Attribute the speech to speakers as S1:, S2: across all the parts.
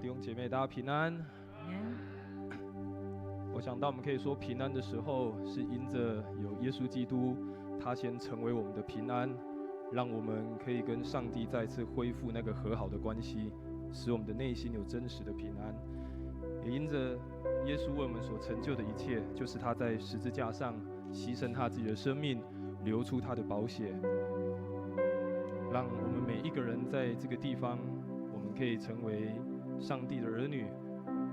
S1: 弟兄姐妹，大家平安。我想到我们可以说平安的时候，是因着有耶稣基督，他先成为我们的平安，让我们可以跟上帝再次恢复那个和好的关系，使我们的内心有真实的平安。也因着耶稣为我们所成就的一切，就是他在十字架上牺牲他自己的生命，流出他的宝血，让我们每一个人在这个地方，我们可以成为上帝的儿女，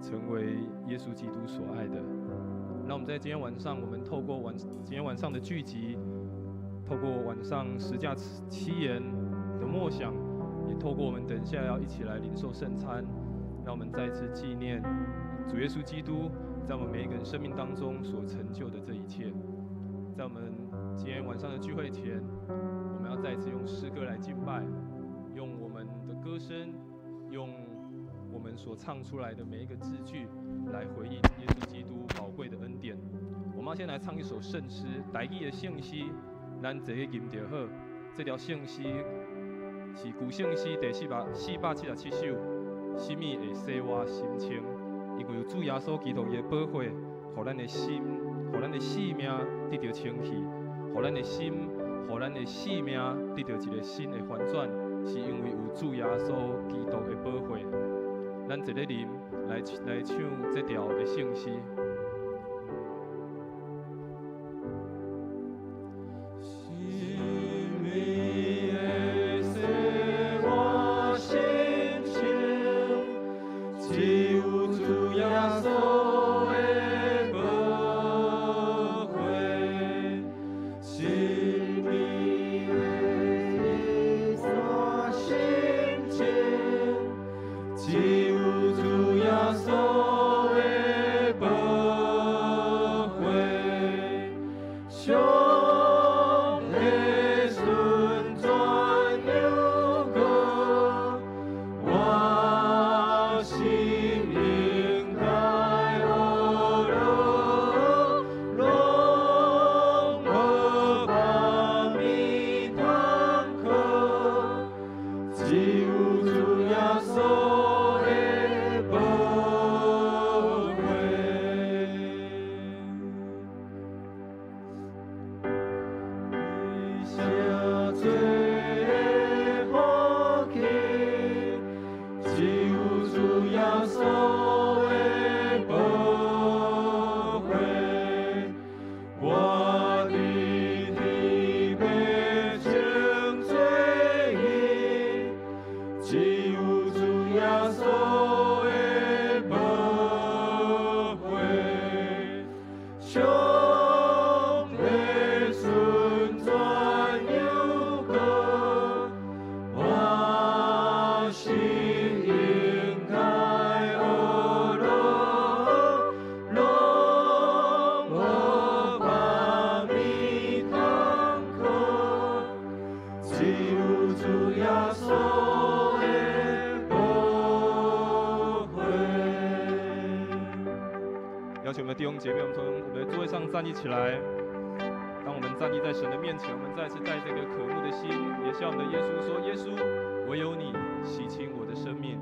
S1: 成为耶稣基督所爱的。那我们在今天晚上，我们透过今天晚上的聚集，透过晚上十架七言的默想，也透过我们等一下要一起来领受圣餐，让我们再次纪念主耶稣基督在我们每一个人生命当中所成就的这一切。在我们今天晚上的聚会前，我们要再次用诗歌来敬拜，用我们的歌声，用我们所唱出来的每一个字句来回应耶稣基督宝贵的恩典。我们要先来唱一首圣诗，台语的圣诗，咱坐去吟就好。这条圣诗是旧圣诗第477首，什么会洗我心清？因为有主耶稣基督的保护，让咱的心，让咱的性命得到清气，让咱的心，让咱的性命得到一个新的翻转，是因为有主耶稣基督的保护。咱一个人来唱这条的圣诗。邀请我们的弟兄姐妹，我们从我们的座位上站立起来。当我们站立在神的面前，我们再次带这个渴慕的心，也向我们的耶稣说：“耶稣，唯有你洗清我的生命。”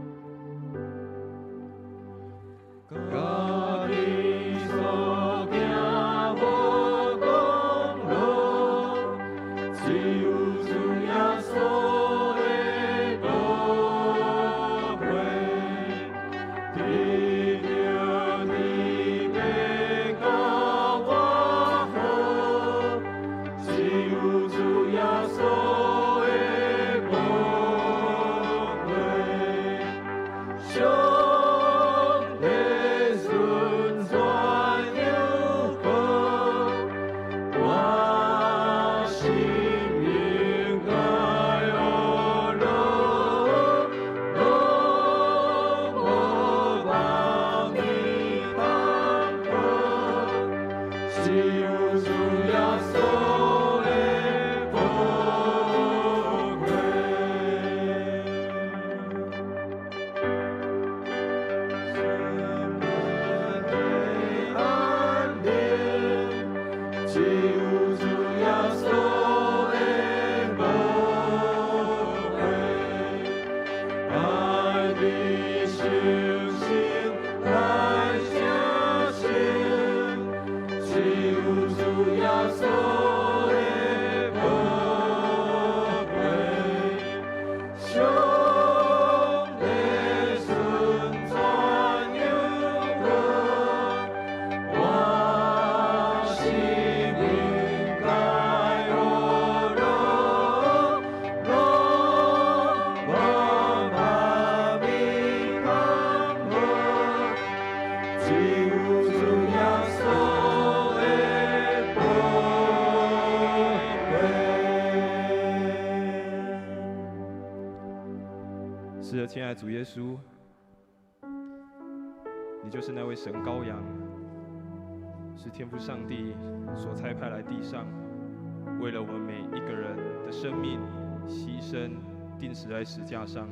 S1: 亲爱的主耶稣，你就是那位神羔羊，是天父上帝所差派来地上，为了我们每一个人的生命牺牲，钉死在石架上，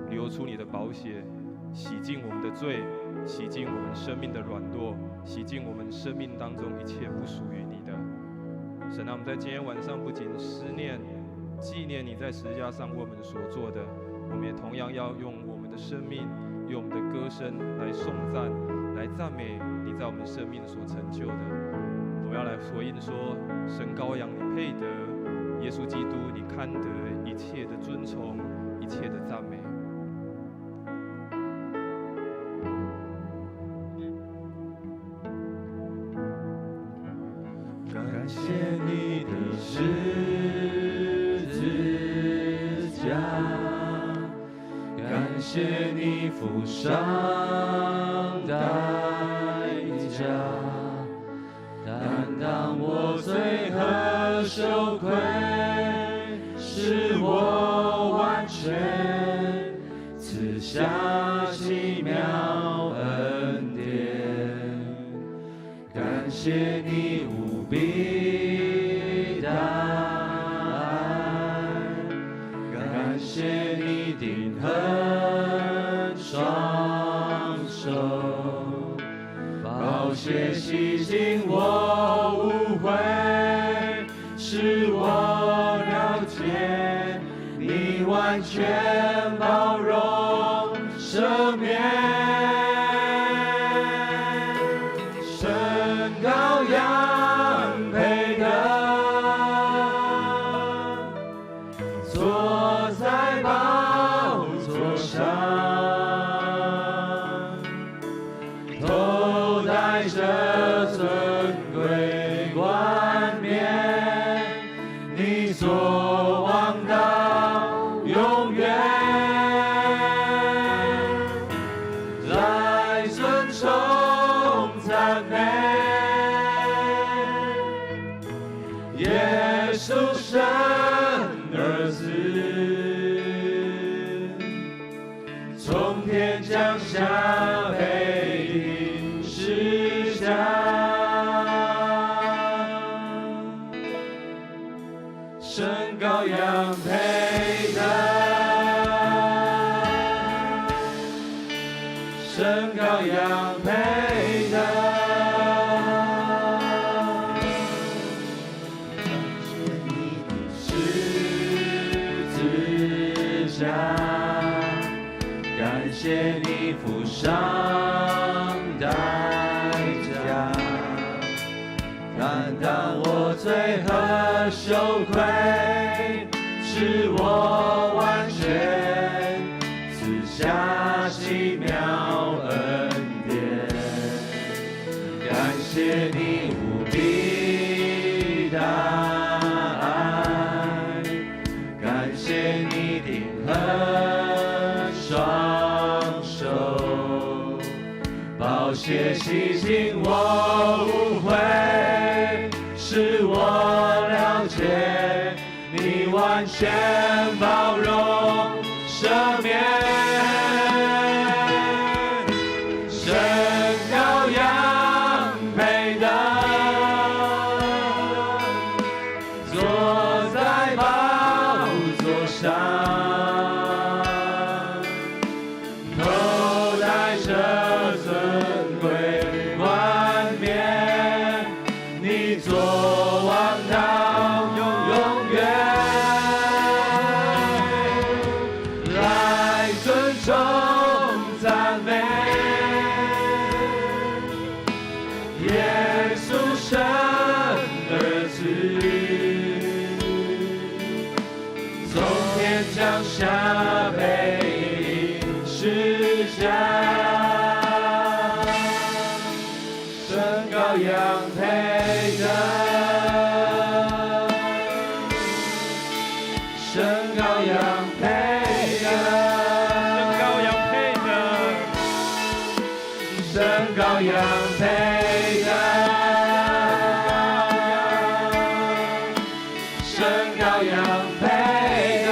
S1: 流出你的宝血，洗净我们的罪，洗净我们生命的软弱，洗净我们生命当中一切不属于你的。神啊，我们在今天晚上不仅思念、纪念你在十字架上为我们所做的，我们也同样要用我们的生命，用我们的歌声来颂赞、来赞美你在我们生命所成就的。我们要来回应说：神羔羊，你配得；耶稣基督，你堪得一切的尊崇、一切的赞美。
S2: 感谢你的十字架，感谢你付上代价，担当我罪和羞愧，使我完全，赐下奇妙恩典。感谢你无比的爱，感谢你定恒双手，宝血洗净我污秽，使我了解你完全包容赦免。羔羊配得，坐在宝座上，头戴着尊贵冠冕，你所望到永远，来尊崇赞美。耶稣神儿子，从天降下被钉十架，神羔羊配得，神羔羊配得。感谢你付上代价，担当我罪和羞愧，使我完全，赐下奇妙恩典。感谢你无比的爱，感谢你定恒双手，宝血洗净我污秽，使我了解你完全包容赦免。神羔羊配得，坐在宝座上，头戴着尊贵冠冕，你作王到永远，来尊崇赞美。耶稣神儿子，从天降下被钉十架，神羔羊配得，神羔羊配得，神羔羊配得，神羔羊配得，神羔羊配得。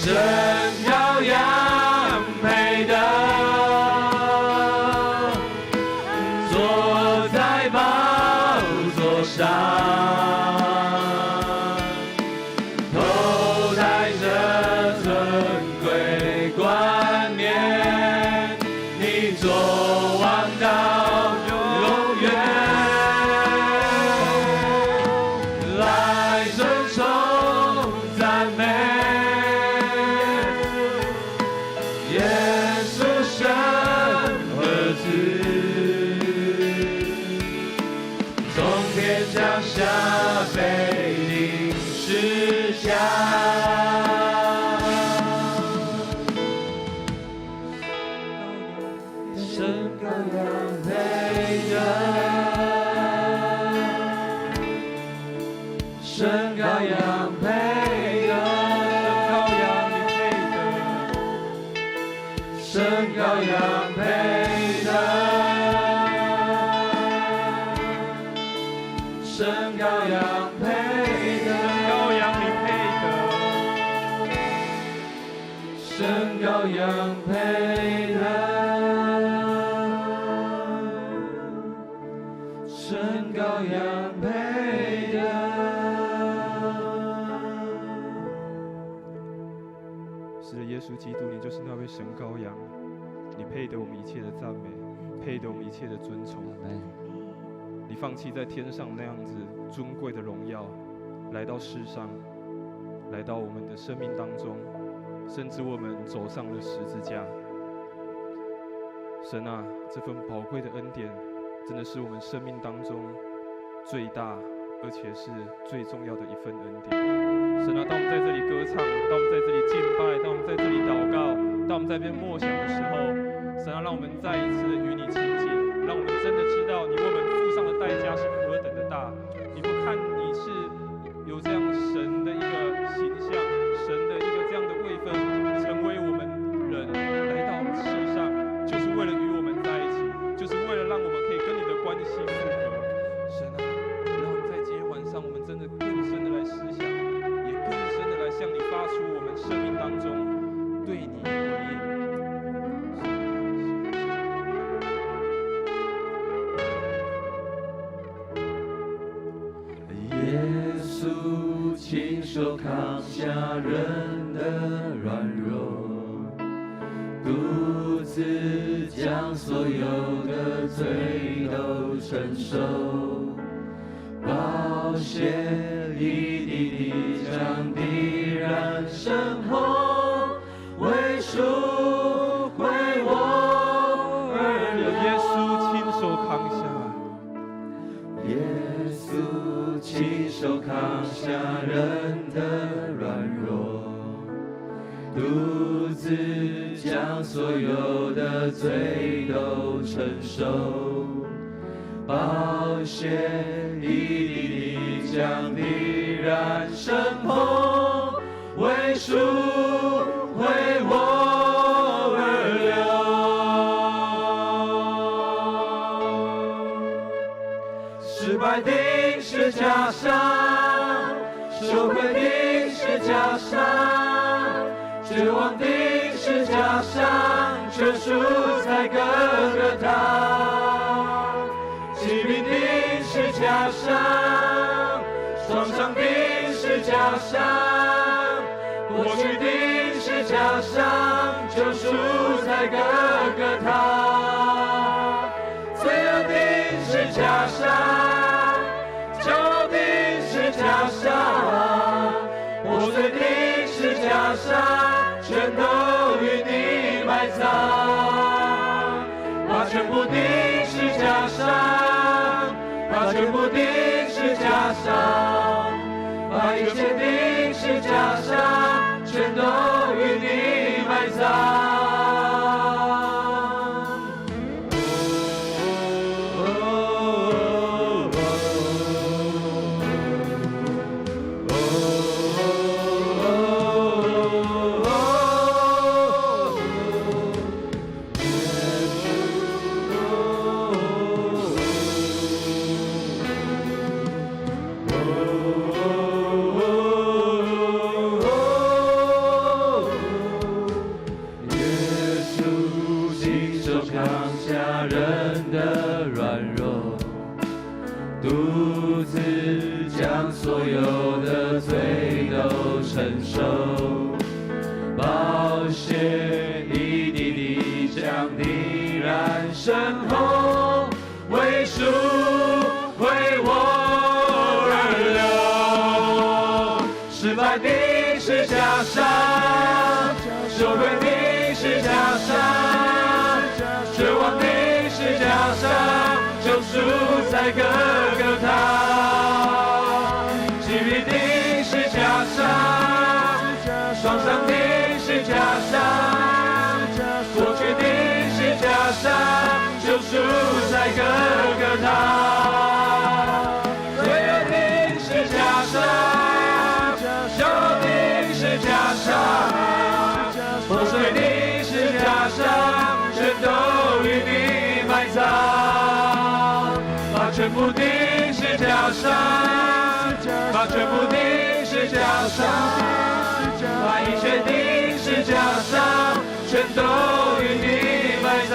S2: 神羔羊配得，坐在宝座上，头戴着尊贵冠冕，你作王到永远，来尊崇赞美耶稣神儿子，从天降下被钉十架，神羔羊配得，神羔羊配得，神羔羊配得，神羔羊配得，神羔羊配得，神羔羊配得。
S1: 是的，耶稣基督，你就是那位神羔羊，你配得我们一切的赞美，配得我们一切的尊崇。你放弃在天上那样子尊贵的荣耀，来到世上，来到我们的生命当中，甚至我们走上了十字架。神啊，这份宝贵的恩典，真的是我们生命当中最大而且是最重要的一份恩典。神啊，当我们在这里歌唱，当我们在这里敬拜，当我们在这里祷告，当我们在这边默想的时候，神啊，让我们再一次的与你亲近，让我们真的知道你为我们付上的代价是何等的大。你不看你是有这样神的一个形象，神的一个这样的位分，成为我们人来到世上，就是为了与我们在一起，就是为了让我们可以跟你的关系复合。神啊，让我们在今天晚上，我们真的更深的来思想，也更深的来向你发出我们生命当中对你的回应。
S2: 耶稣亲手扛下人的软弱，独自将所有的罪都承受，宝血一滴滴将必然深红，为赎回我而流。
S1: 耶稣亲手扛下，
S2: 耶稣亲手扛下人的软弱，独自将所有的罪都承受，宝血一滴滴将必然深红，为赎回我而流。失败钉十架上，羞愧钉十架上，绝望钉十架上，全赎在各个他。疾病钉十架上，创伤钉十架上，过去钉十架上，救赎在各个他。罪恶钉十架上，骄傲钉十架上，破碎钉十架上，全都与你埋葬。把全部钉十架上，把全部钉十架上，把一切钉十架上，全都与你埋葬。上，收回你十架上，绝望的十架上，救赎在各个他，疾病的十架上，创伤的十架上，过去的十架上，救赎在各个他，罪恶的十架上，骄傲的十架上，破碎的十架上，全都与你埋葬，把全部的十架上，把全部的十架上，把一切的十架上，全都与你埋葬。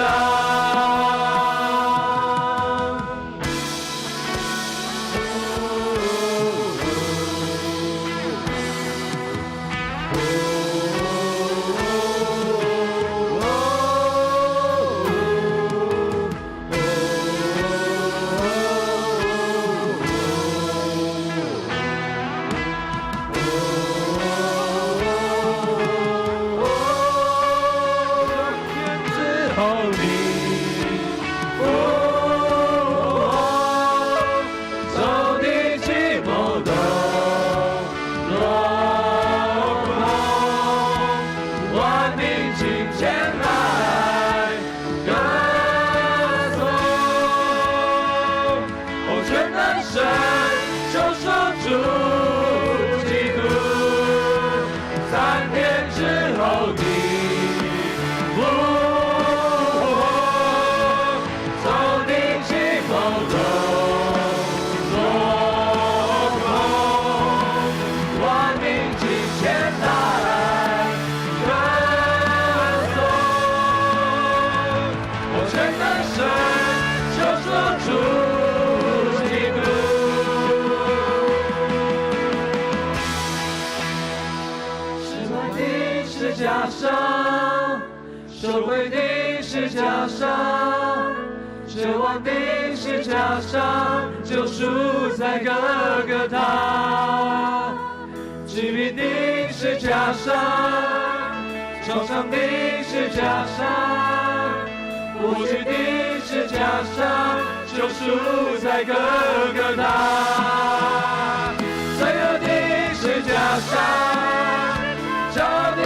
S2: 受回的十架上，绝望的十架上，救赎在各个他，疾病的十架上，创伤的十架上，过去的十架上，救赎在各个他，罪恶的十架上，骄傲的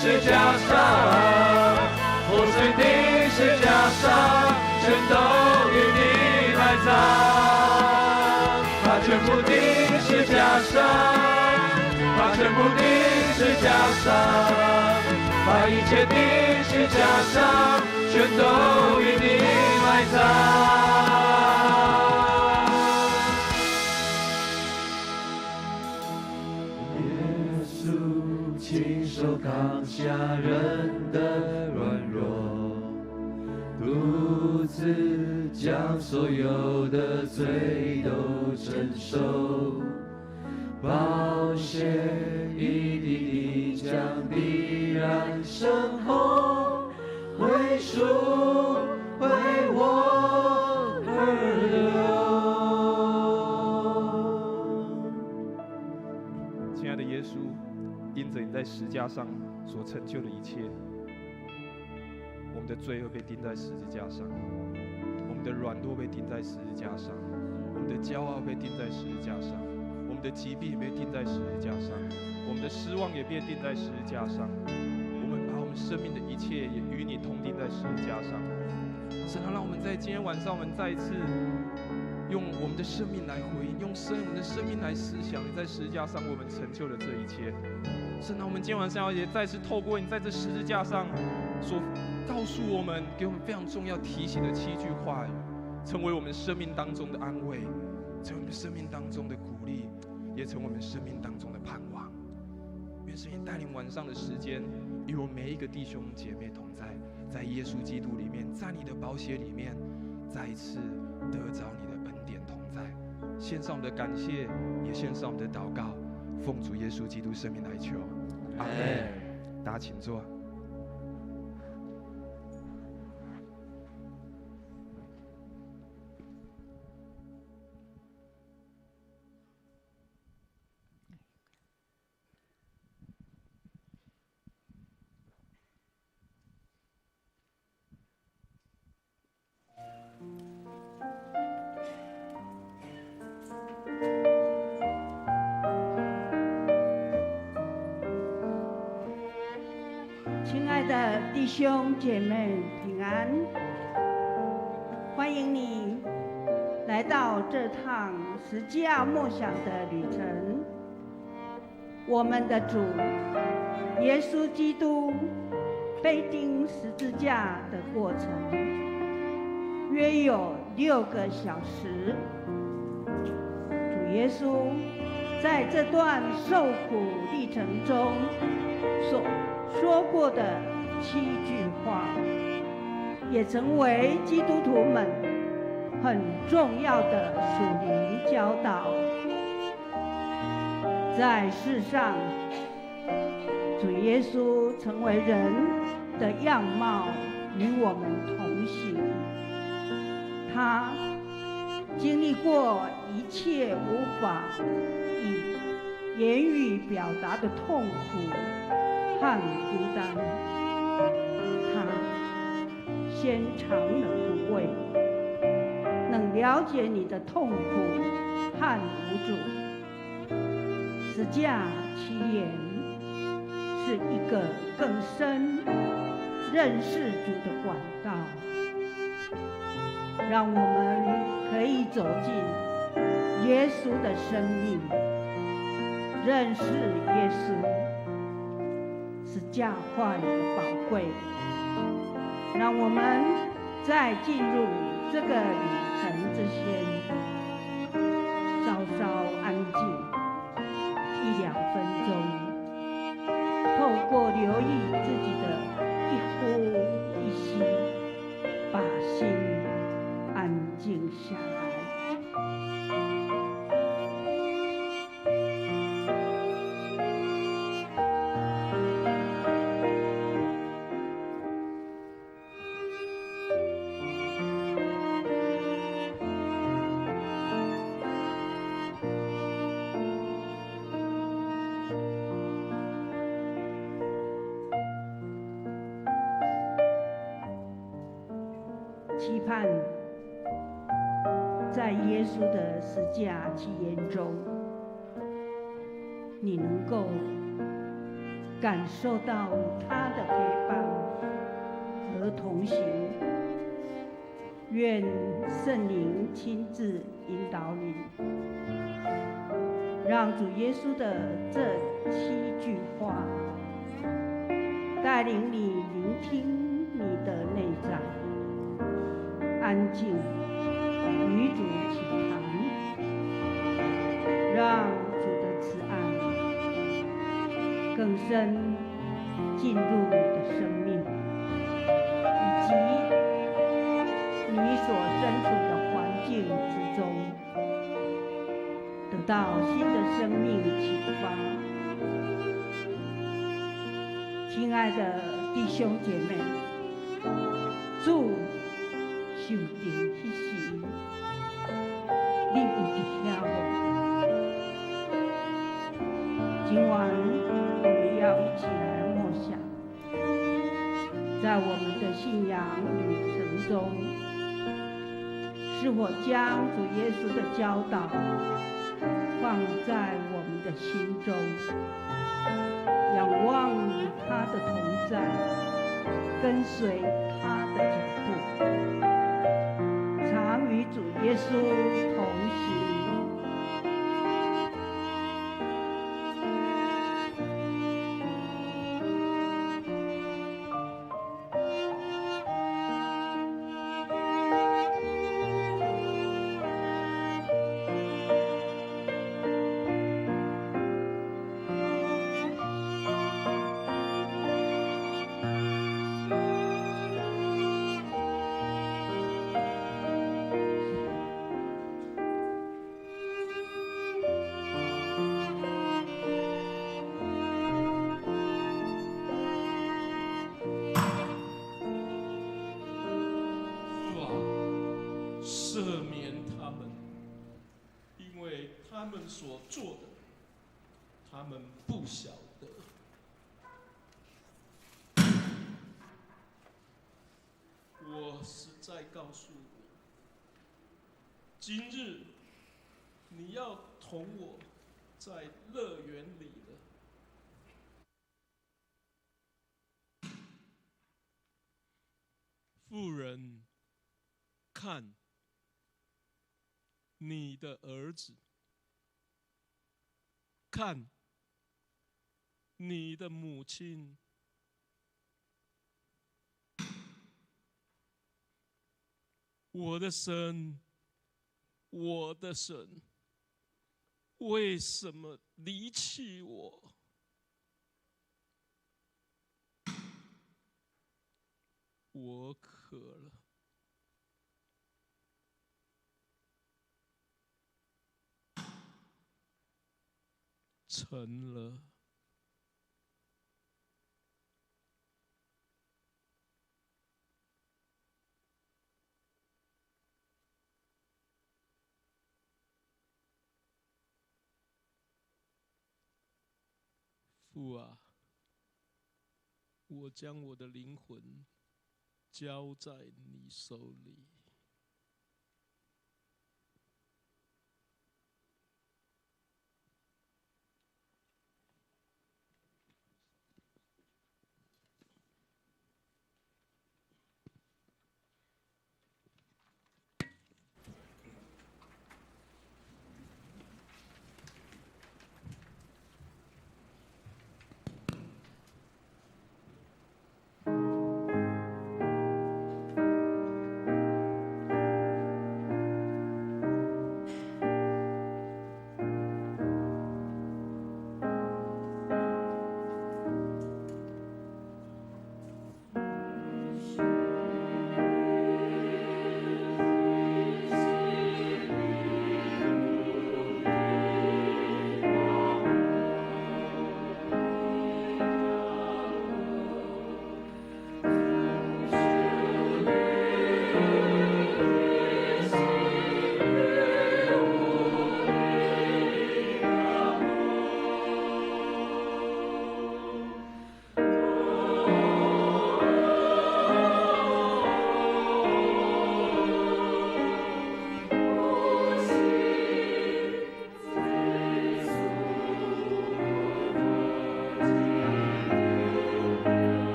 S2: 十架上，破碎的十架上，全都与你埋葬，把全部的十架上，把全部的十架上，把一切的十架上，全都与你埋葬。耶稣亲手扛下人的软弱，独自将所有的罪都承受，宝血一滴滴将必然深厚，为赎为我而流。
S1: 亲爱的耶稣，因着你在十架上所成就的一切，我们的罪恶被钉在十字架上，我们的软弱被钉在十字架上，我们的骄傲被钉在十字架上，我们的疾病被钉在十字架上，我们的失望也被钉在十字架上，我们把我们生命的一切也与你同钉在十字架上。神啊，让我们在今天晚上，我们再一次用我们的生命来回应，用我们的生命来思想你在十字架上我们成就的这一切。神啊，我们今天晚上也再次透过你在这十字架上所告诉我们，给我们非常重要提醒的7句话语，成为我们生命当中的安慰，成为我们生命当中的鼓励，也成为我们生命当中的盼望。愿神也带领晚上的时间，与我们每一个弟兄姐妹同在，在耶稣基督里面，在你的宝血里面，再一次得着你的恩典同在。献上我们的感谢，也献上我们的祷告，奉主耶稣基督圣名来求，阿们。大家请坐。
S3: 亲爱的弟兄姐妹平安，欢迎你来到这趟十架默想的旅程。我们的主耶稣基督被钉十字架的过程约有6个小时。主耶稣在这段受苦历程中所说过的7句话，也成为基督徒们很重要的属灵教导。在世上，主耶稣成为人的样貌，与我们同行。他经历过一切无法以言语表达的痛苦和孤单，他先尝了苦味，能了解你的痛苦和无助。十架七言是一个更深认识主的管道，让我们可以走进耶稣的生命，认识耶稣。十架话语的宝贵，让我们在进入这个旅程之前，稍稍安静1-2分钟，透过留意自己的一呼一吸，把心安静下来。期盼在耶稣的十架七言中，你能够感受到他的陪伴和同行。愿圣灵亲自引导你，让主耶稣的这7句话带领你聆听你的内在，安静与主倾谈，让主的慈爱更深进入你的生命，以及你所身处的环境之中，得到新的生命启发。亲爱的弟兄姐妹，主受定迄时，你有伫遐无？今晚我们要一起来默想，在我们的信仰旅程中，是否将主耶稣的教导放在我们的心中，仰望他的同在，跟随他的脚步，常与主耶稣同行。
S2: 赦免他们，因为他们所做的，他们不晓得。我实在告诉你，今日你要同我在乐园里了。
S4: 人，看你的儿子，看你的母亲，我的神，我的神，为什么离弃我？我渴了，沉了。父啊，我将我的灵魂交在你手里。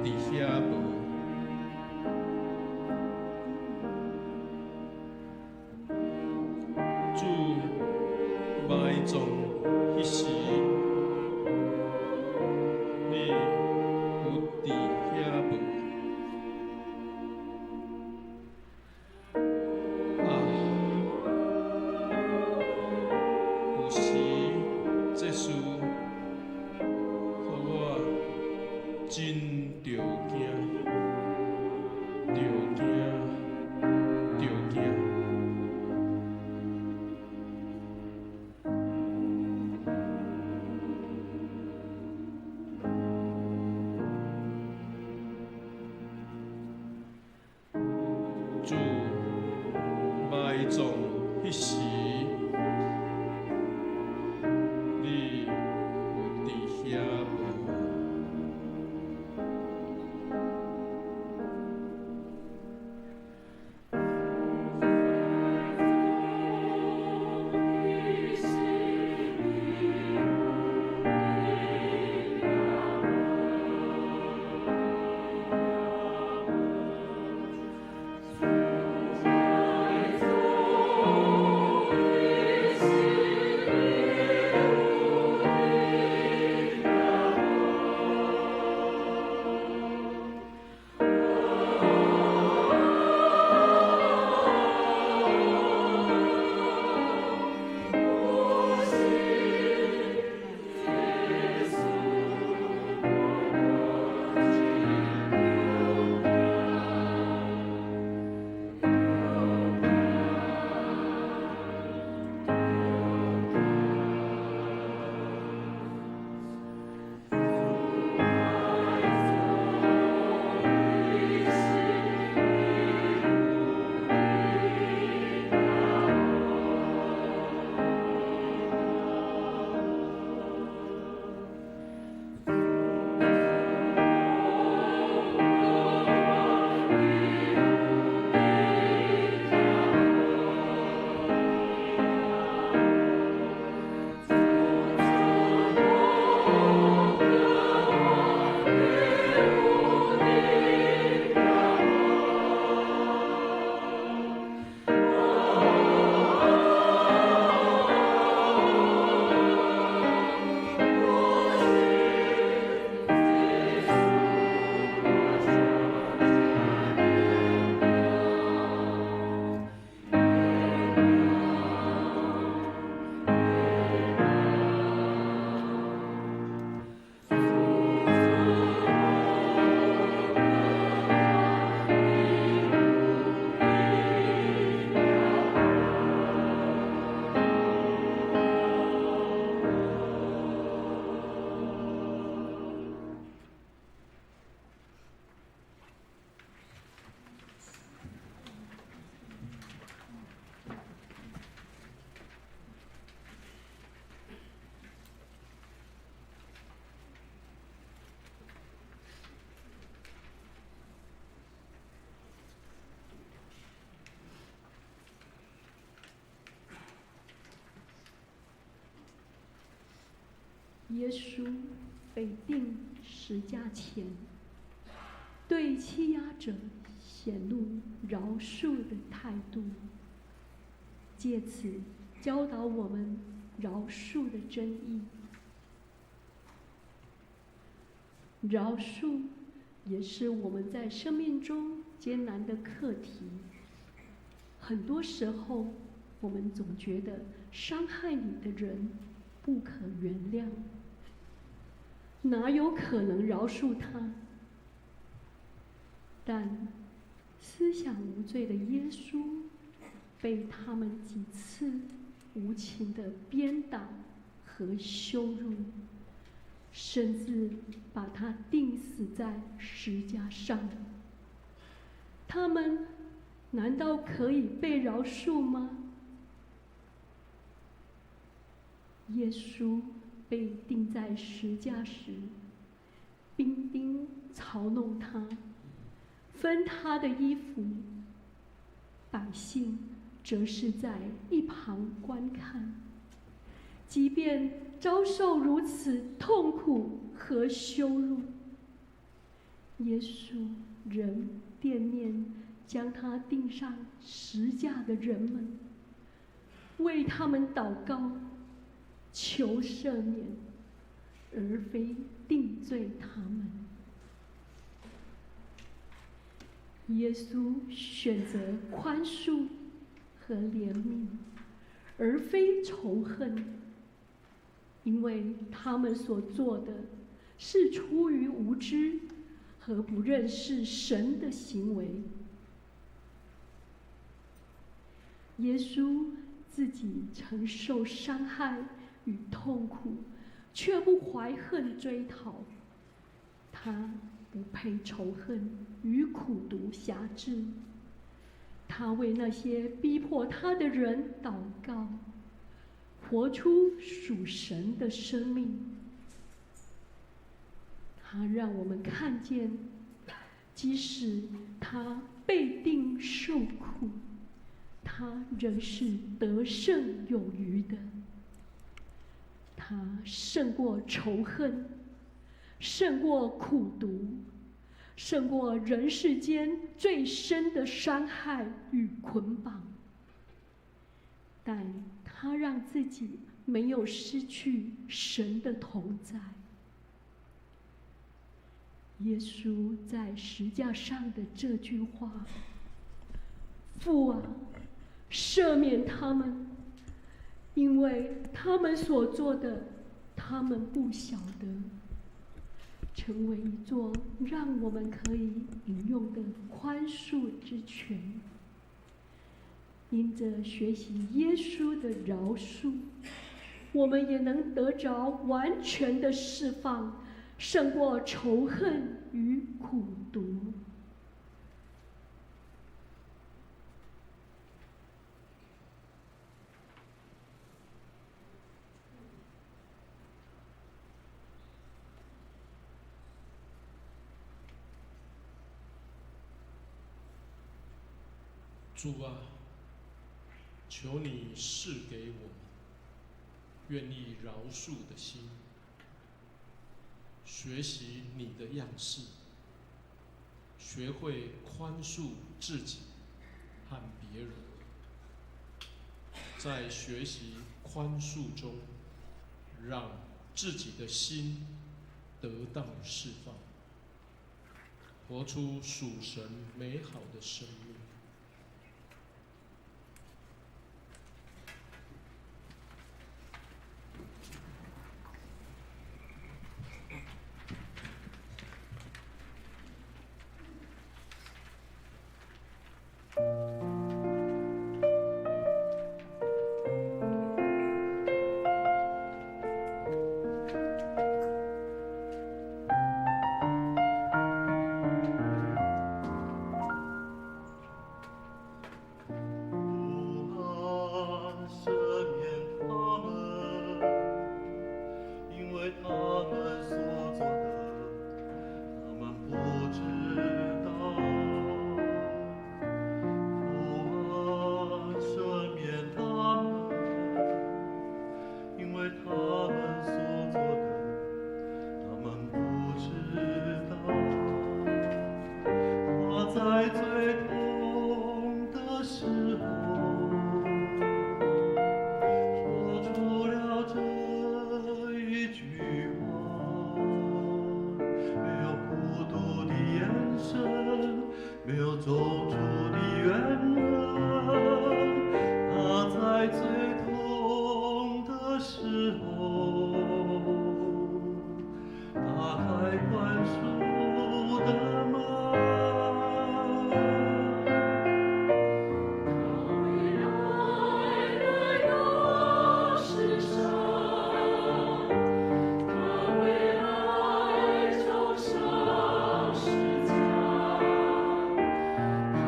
S4: 伫遐无？主埋葬迄时，你有伫遐无？啊，有时这事，互我真着惊，着惊，着惊。主埋葬迄时，你有伫遐无？
S5: 耶稣被钉十架前，对欺压者显露饶恕的态度，借此教导我们饶恕的真义。饶恕也是我们在生命中艰难的课题。很多时候，我们总觉得伤害你的人不可原谅，哪有可能饶恕他？但思想无罪的耶稣，被他们几次无情的鞭打和羞辱，甚至把他钉死在十架上。他们难道可以被饶恕吗？耶稣被钉在十架时，兵丁嘲弄他，分他的衣服，百姓则是在一旁观看。即便遭受如此痛苦和羞辱，耶稣仍惦念将他钉上十架的人们，为他们祷告，求赦免，而非定罪他们。耶稣选择宽恕和怜悯，而非仇恨，因为他们所做的是出于无知和不认识神的行为。耶稣自己承受伤害与痛苦，却不怀恨追讨。他不配仇恨与苦毒辖制。他为那些逼迫他的人祷告，活出属神的生命。他让我们看见，即使他被定受苦，他仍是得胜有余的。他胜过仇恨，胜过苦毒，胜过人世间最深的伤害与捆绑。但他让自己没有失去神的同在。耶稣在十架上的这句话：“父啊，赦免他们，因为他们所做的，他们不晓得”，成为一座让我们可以引用的宽恕之泉。因着学习耶稣的饶恕，我们也能得着完全的释放，胜过仇恨与苦毒。
S4: 主啊，求你赐给我们愿意饶恕的心，学习你的样式，学会宽恕自己和别人，在学习宽恕中，让自己的心得到释放，活出属神美好的生命。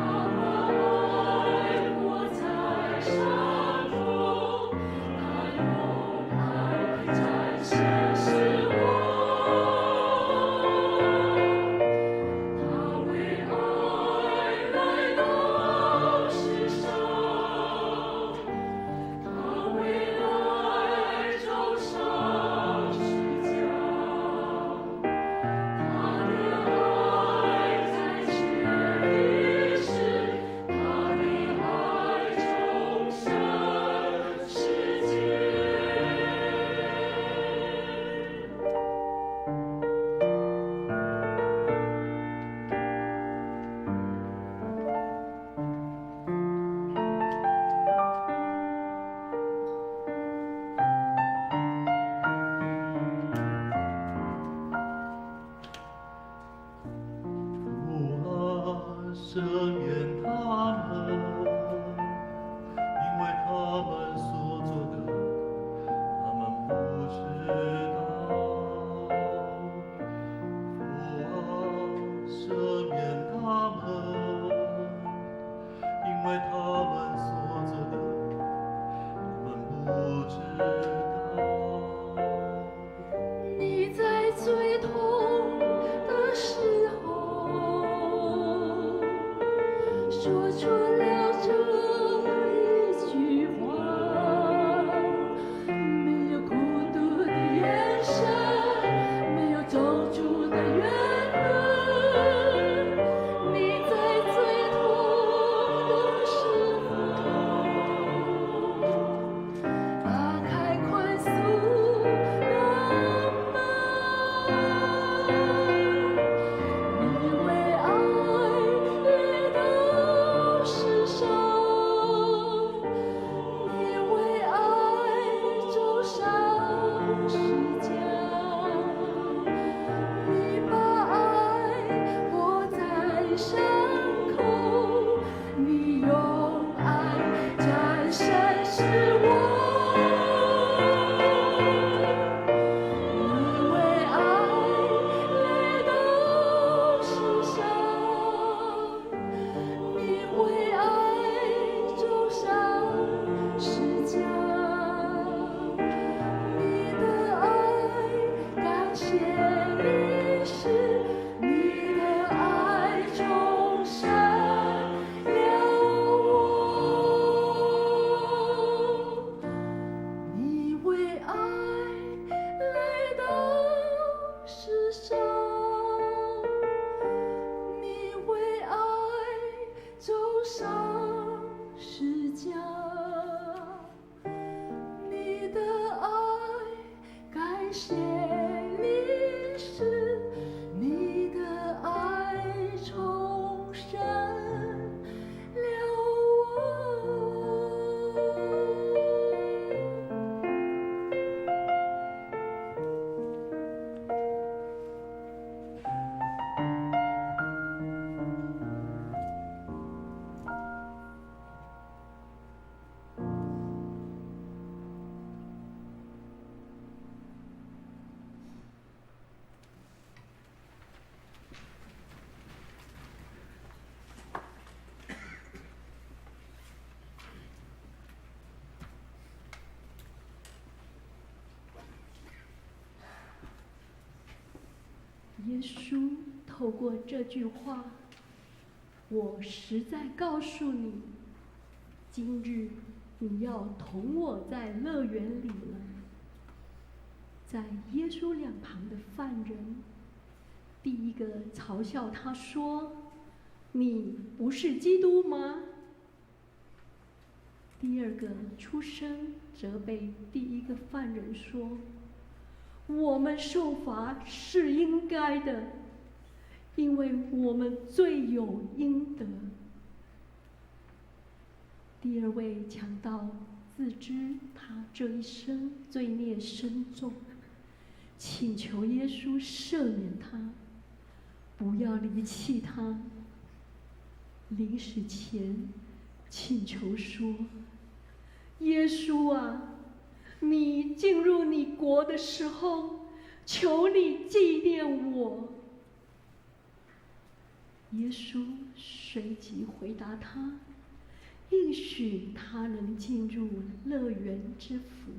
S5: 他
S2: 赦免他们，因为他们所做的，他们不知道。父啊，赦免他们，因为他们所做的，他们不知道。
S5: 你在最痛的时候，说出了这一句话，没有孤独的眼神，没有走出的怨恨。你在最痛的时候，打开宽恕的门，你为爱来到世上，你为爱走上十架，你把爱活在伤口，你用爱战胜失望。你为爱来到世上，你为爱走上十架，你的爱感谢历史，你的爱重生了我。你为爱来到世上，你为爱走上十架，你的爱感谢历史，你的爱重生了我。耶稣透过这句话，我实在告诉你，今日你要同我在乐园里了。在耶稣两旁的犯人，第一个嘲笑他说：“你不是基督吗？”第二个出声责备第一个犯人说：“我们受罚是应该的，因为我们罪有应得。”第二位强盗自知他这一生罪孽深重，请求耶稣赦免他，不要离弃他。临死前请求说：“耶稣啊，你进入你国的时候，求你纪念我。”耶稣随即回答他，应许他能进入乐园之福。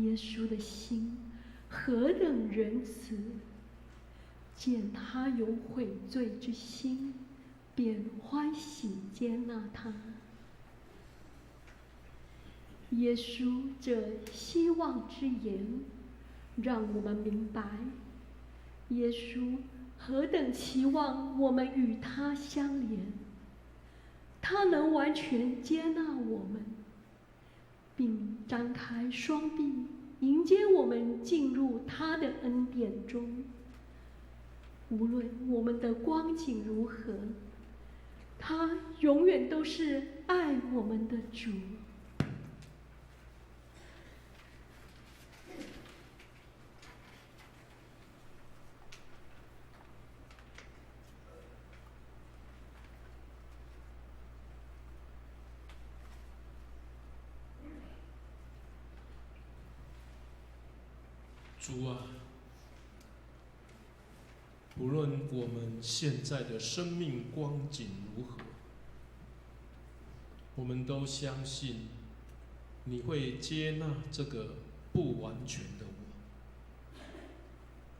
S5: 耶稣的心何等仁慈，见他有悔罪之心，便欢喜接纳他。耶稣这希望之言，让我们明白，耶稣何等期望我们与他相连，他能完全接纳我们，并张开双臂迎接我们进入他的恩典中。无论我们的光景如何，他永远都是爱我们的主。
S4: 主啊，不论我们现在的生命光景如何，我们都相信你会接纳这个不完全的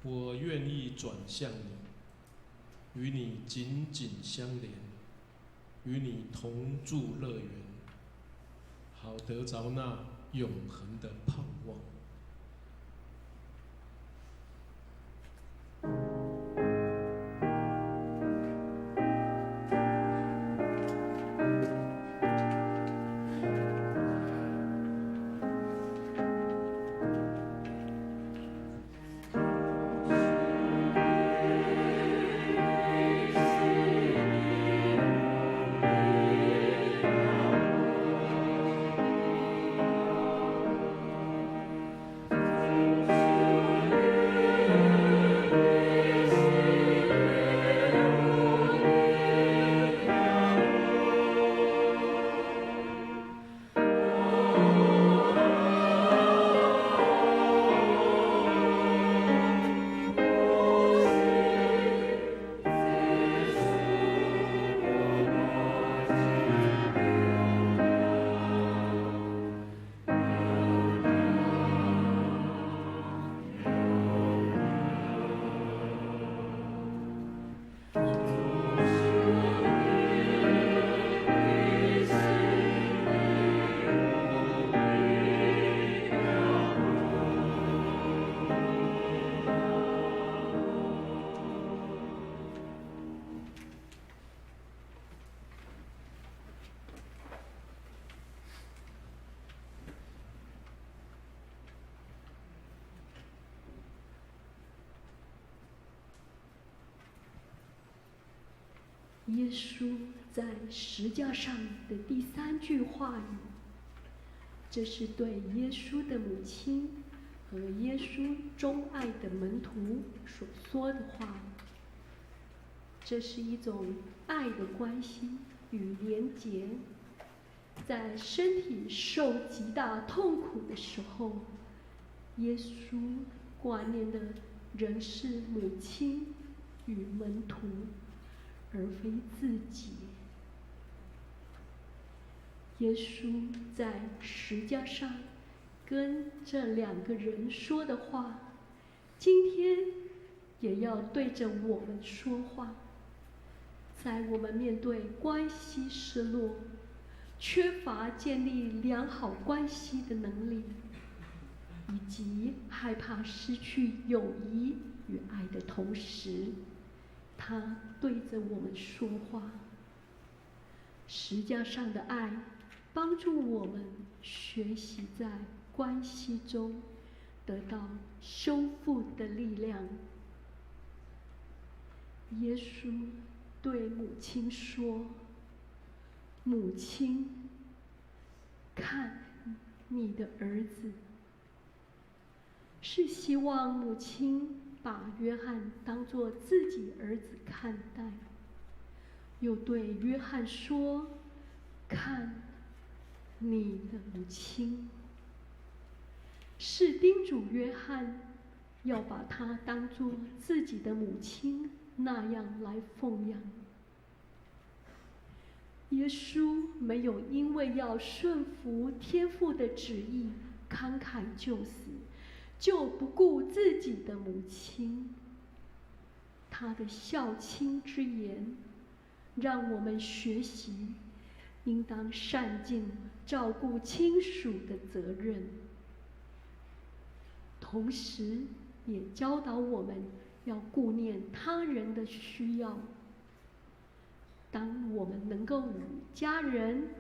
S4: 我。我愿意转向你，与你紧紧相连，与你同住乐园，好得着那永恒的盼望。
S5: 耶稣在十架上的第3句话语，这是对耶稣的母亲和耶稣钟爱的门徒所说的话。这是一种爱的关系与连结。在身体受极大痛苦的时候，耶稣挂念的仍是母亲与门徒，而非自己。耶稣在十架上跟这2个人说的话，今天也要对着我们说话。在我们面对关系失落、缺乏建立良好关系的能力，以及害怕失去友谊与爱的同时，他对着我们说话。十架上的爱帮助我们学习在关系中得到修复的力量。耶稣对母亲说：“母亲，看你的儿子。”是希望母亲把约翰当作自己儿子看待，又对约翰说：“看你的母亲。”是叮嘱约翰要把她当作自己的母亲那样来奉养。耶稣没有因为要顺服天父的旨意慷慨就死，就不顾自己的母亲。他的孝亲之言，让我们学习应当善尽照顾亲属的责任，同时也教导我们要顾念他人的需要。当我们能够与家人、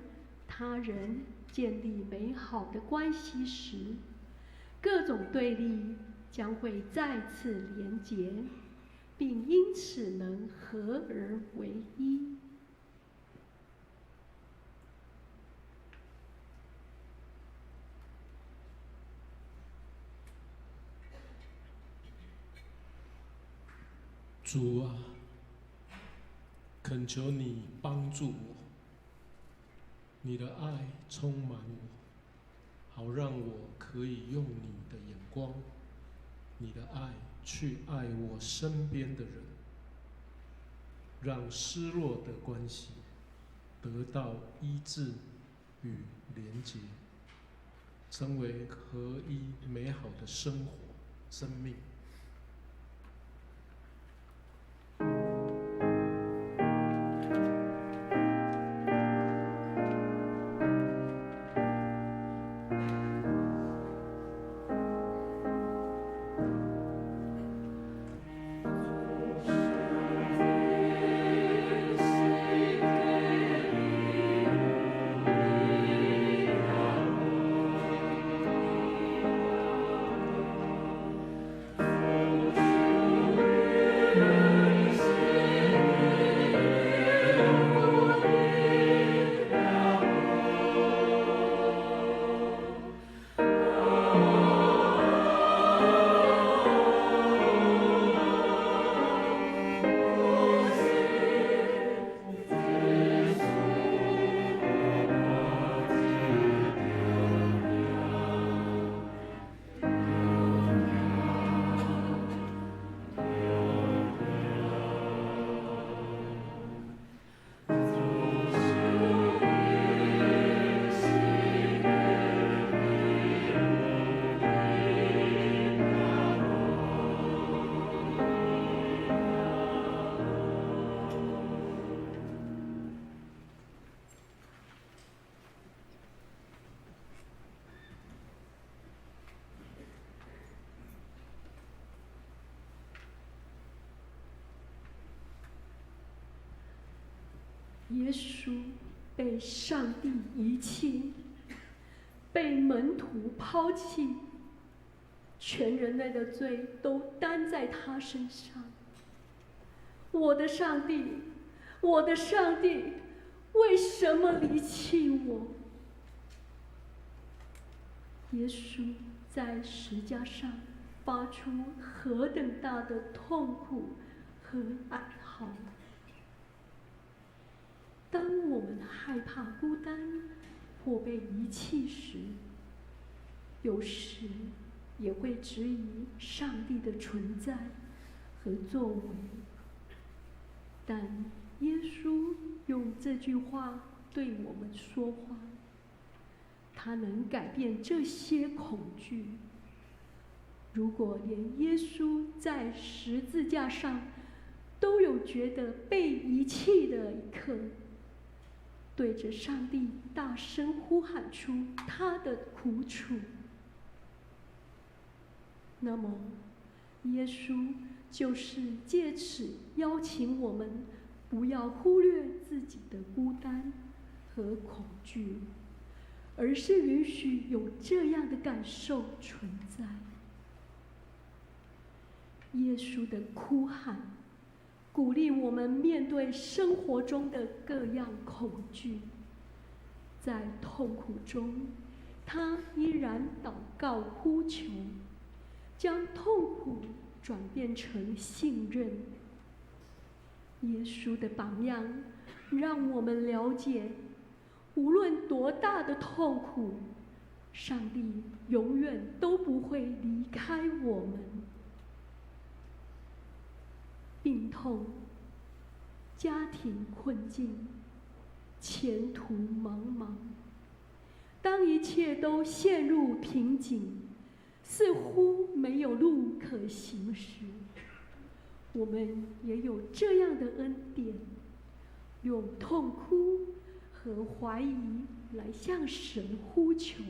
S5: 他人建立美好的关系时，各种对立将会再次连结，并因此能合而为一。
S4: 主啊，恳求你帮助我，你的爱充满我，好让我可以用你的眼光、你的爱去爱我身边的人，让失落的关系得到医治与连结，成为合一美好的生活生命。
S5: 耶稣被上帝遗弃，被门徒抛弃，全人类的罪都担在他身上。我的上帝，我的上帝，为什么离弃我？耶稣在十架上发出何等大的痛苦和哀嚎！当我们害怕孤单或被遗弃时，有时也会质疑上帝的存在和作为。但耶稣用这句话对我们说话，他能改变这些恐惧。如果连耶稣在十字架上都有觉得被遗弃的一刻，对着上帝大声呼喊出他的苦楚，那么耶稣就是借此邀请我们不要忽略自己的孤单和恐惧，而是允许有这样的感受存在。耶稣的哭喊鼓励我们面对生活中的各样恐惧，在痛苦中，他依然祷告呼求，将痛苦转变成信任。耶稣的榜样让我们了解，无论多大的痛苦，上帝永远都不会离开我们。病痛、家庭困境、前途茫茫，当一切都陷入瓶颈，似乎没有路可行时，我们也有这样的恩典，用痛哭和怀疑来向神呼求。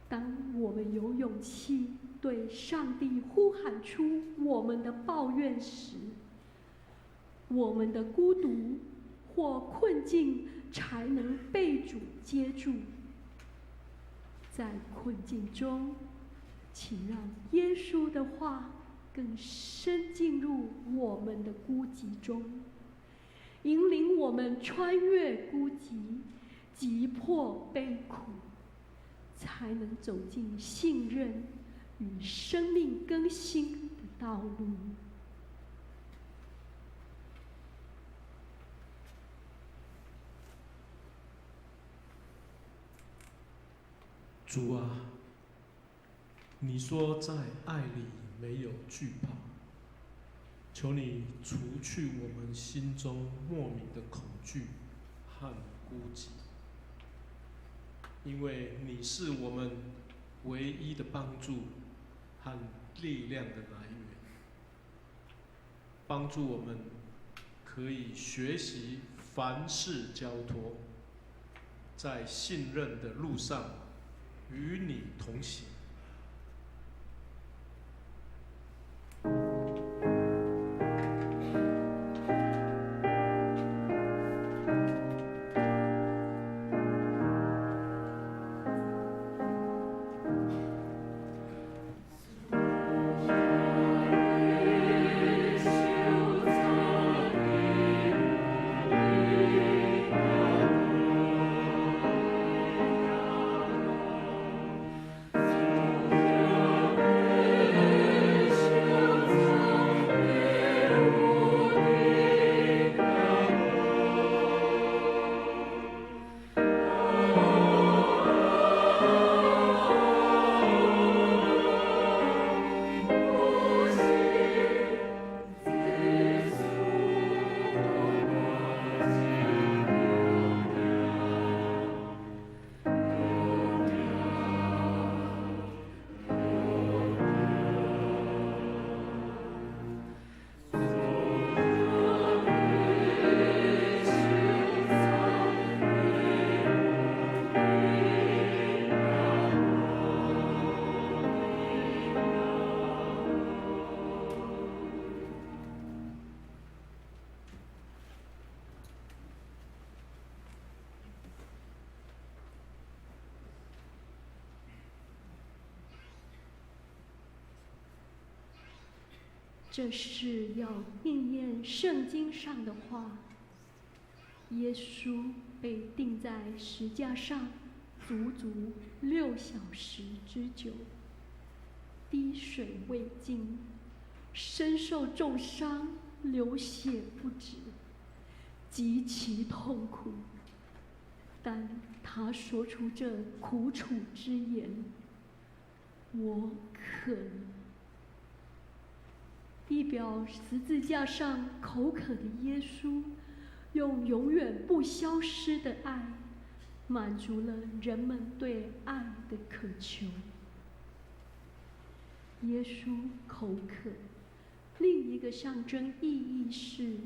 S5: 当我们有勇气对上帝呼喊出我们的抱怨时，我们的孤独或困境才能被主接住。在困境中，请让耶稣的话更深进入我们的孤寂中，引领我们穿越孤寂，击破悲苦，才能走进信任与生命更新的道路。
S4: 主啊，你说在爱里没有惧怕，求你除去我们心中莫名的恐惧和孤寂，因为你是我们唯一的帮助和力量的来源，帮助我们可以学习凡事交托，在信任的路上与你同行。
S5: 这是要应验圣经上的话。耶稣被钉在石架上，足足6小时之久，滴水未进，身受重伤，流血不止，极其痛苦。但他说出这苦楚之言：“我渴了。”一表十字架上口渴的耶稣，用永远不消失的爱，满足了人们对爱的渴求。耶稣口渴，另一个象征意义是，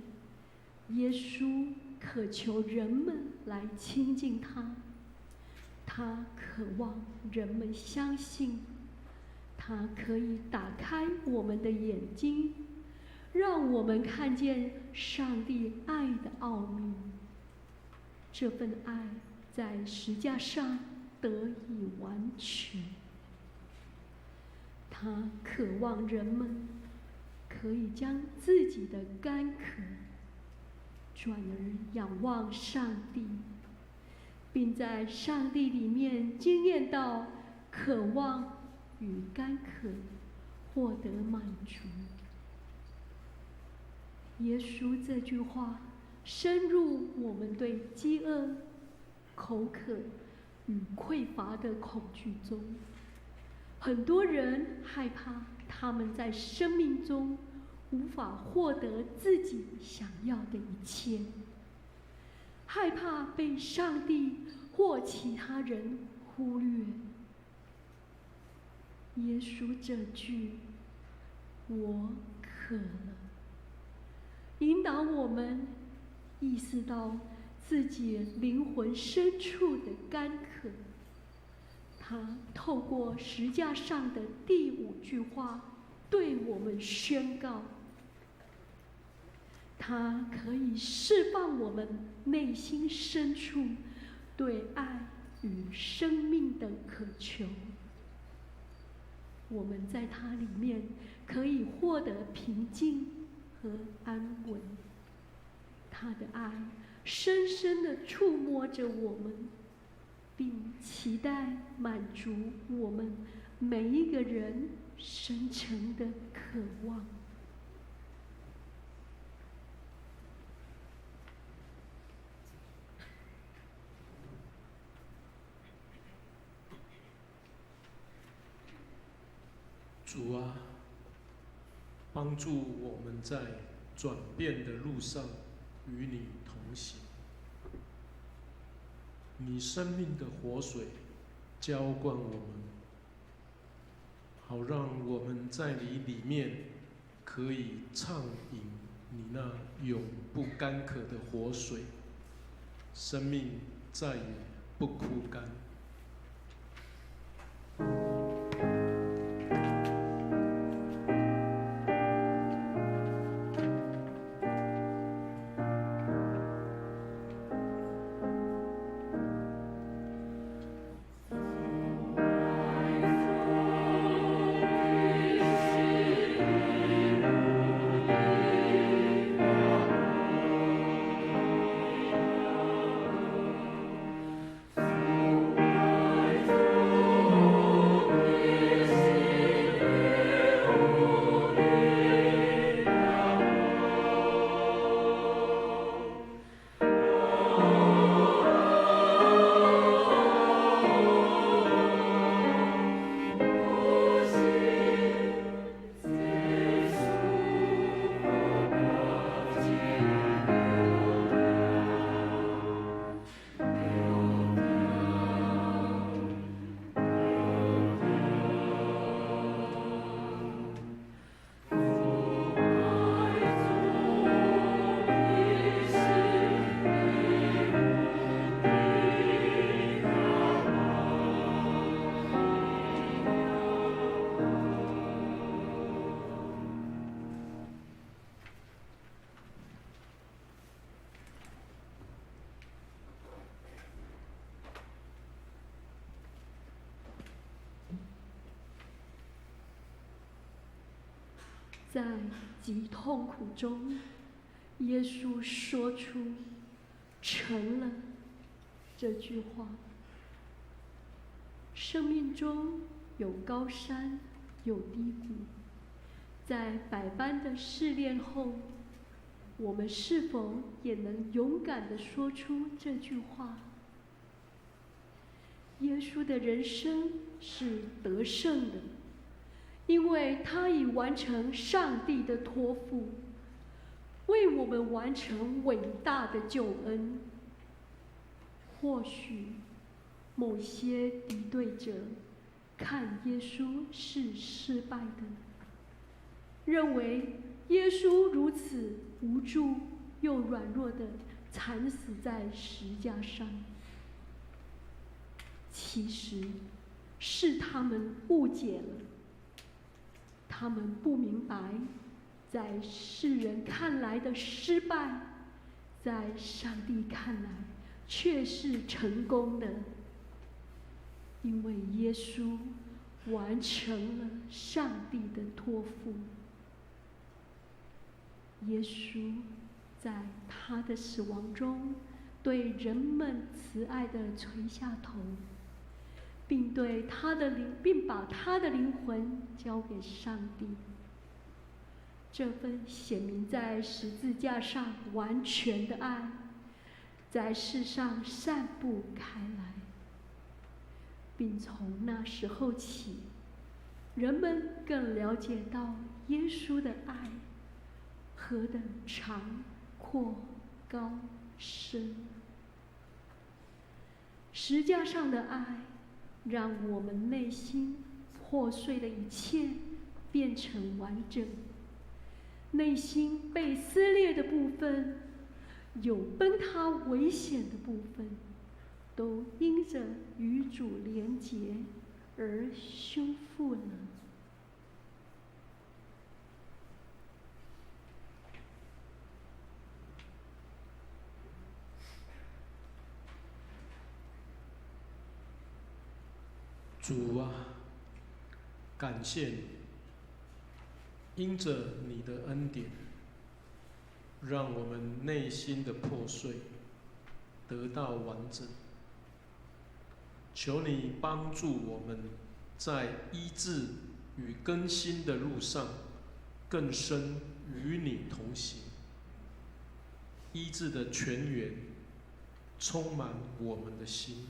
S5: 耶稣渴求人们来亲近他，他渴望人们相信。它可以打开我们的眼睛，让我们看见上帝爱的奥秘。这份爱在石架上得以完全。他渴望人们可以将自己的干渴转而仰望上帝，并在上帝里面经验到渴望与干渴获得满足。耶稣这句话深入我们对饥饿、口渴与匮乏的恐惧中。很多人害怕他们在生命中无法获得自己想要的一切，害怕被上帝或其他人忽略。耶稣这句“我渴了”，引导我们意识到自己灵魂深处的干渴。他透过石架上的第5句话对我们宣告：它可以释放我们内心深处对爱与生命的渴求。我们在它里面可以获得平静和安稳。他的爱深深地触摸着我们，并期待满足我们每一个人深沉的渴望。
S4: 主啊，帮助我们在转变的路上与你同行。你生命的活水浇灌我们，好让我们在你里面可以畅饮你那永不干渴的活水，生命再也不枯干。
S5: 在极痛苦中，耶稣说出“成了”这句话。生命中有高山，有低谷，在百般的试炼后，我们是否也能勇敢地说出这句话？耶稣的人生是得胜的，因为他已完成上帝的托付，为我们完成伟大的救恩。或许某些敌对者看耶稣是失败的，认为耶稣如此无助又软弱地惨死在石架上。其实是他们误解了，他们不明白，在世人看来的失败，在上帝看来却是成功的，因为耶稣完成了上帝的托付。耶稣在他的死亡中，对人们慈爱地垂下头，并把他的灵魂交给上帝。这份显明在十字架上完全的爱，在世上散布开来，并从那时候起，人们更了解到耶稣的爱何等长阔高深。十架上的爱让我们内心破碎的一切变成完整，内心被撕裂的部分，有崩塌危险的部分，都因着与主连结而修复了。
S4: 主啊，感谢你，因着你的恩典，让我们内心的破碎得到完整。求你帮助我们在医治与更新的路上更深与你同行。医治的泉源充满我们的心。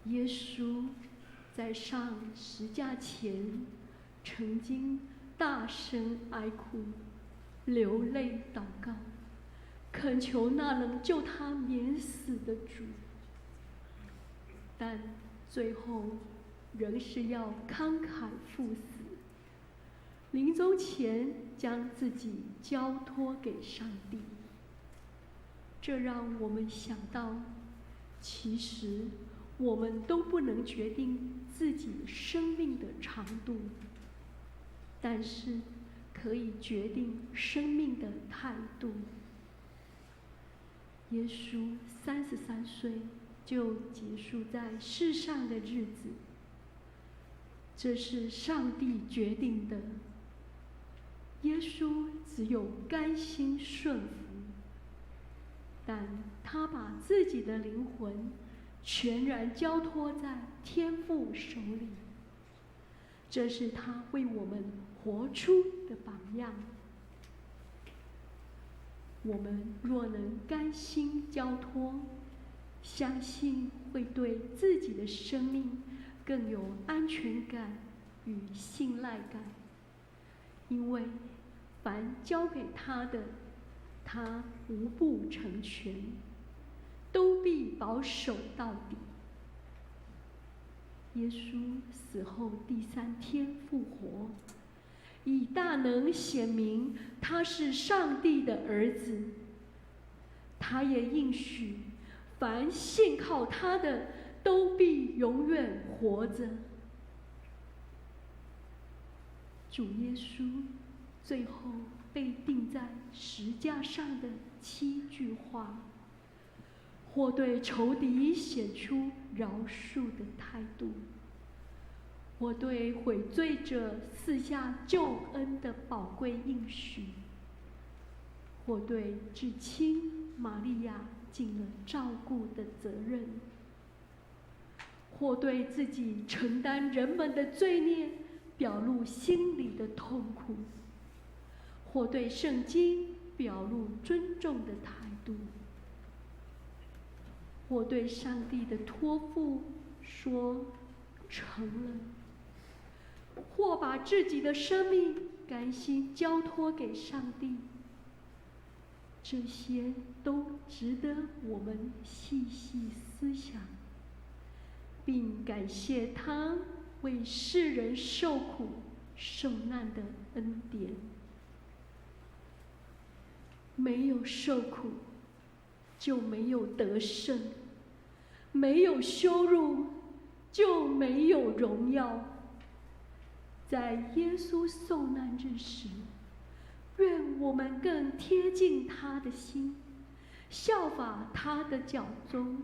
S5: 耶稣在上十架前，曾经大声哀哭，流泪祷告，恳求那能救他免死的主，但最后仍是要慷慨赴死，临终前将自己交托给上帝。这让我们想到，其实我们都不能决定自己生命的长度，但是可以决定生命的态度。耶稣33岁就结束在世上的日子，这是上帝决定的。耶稣只有甘心顺服，但他把自己的灵魂全然交托在天父手里，这是他为我们活出的榜样。我们若能甘心交托，相信会对自己的生命更有安全感与信赖感，因为凡交给他的，他无不成全，都必保守到底。耶稣死后第3天复活，以大能显明他是上帝的儿子。他也应许，凡信靠他的，都必永远活着。主耶稣最后被钉在十架上的7句话，或对仇敌显出饶恕的态度，或对悔罪者赐下救恩的宝贵应许，或对至亲玛利亚尽了照顾的责任，或对自己承担人们的罪孽表露心里的痛苦，或对圣经表露尊重的态度，或对上帝的托付说成了，或把自己的生命甘心交托给上帝，这些都值得我们细细思想，并感谢他为世人受苦受难的恩典。没有受苦，就没有得胜；没有羞辱，就没有荣耀。在耶稣受难之时，愿我们更贴近他的心，效法他的脚踪，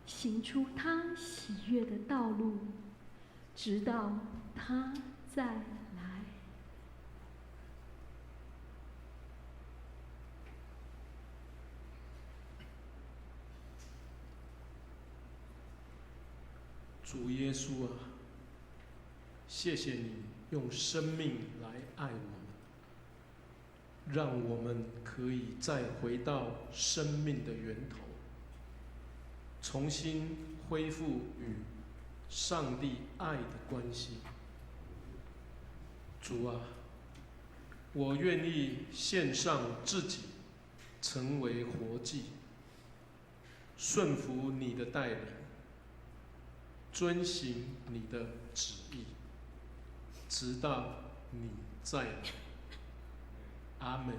S5: 行出他喜悦的道路，直到他再来。
S4: 主耶稣啊，谢谢你用生命来爱我们，让我们可以再回到生命的源头，重新恢复与上帝爱的关系。主啊，我愿意献上自己，成为活祭，顺服你的带领，遵行你的旨意，直到你再来。阿门。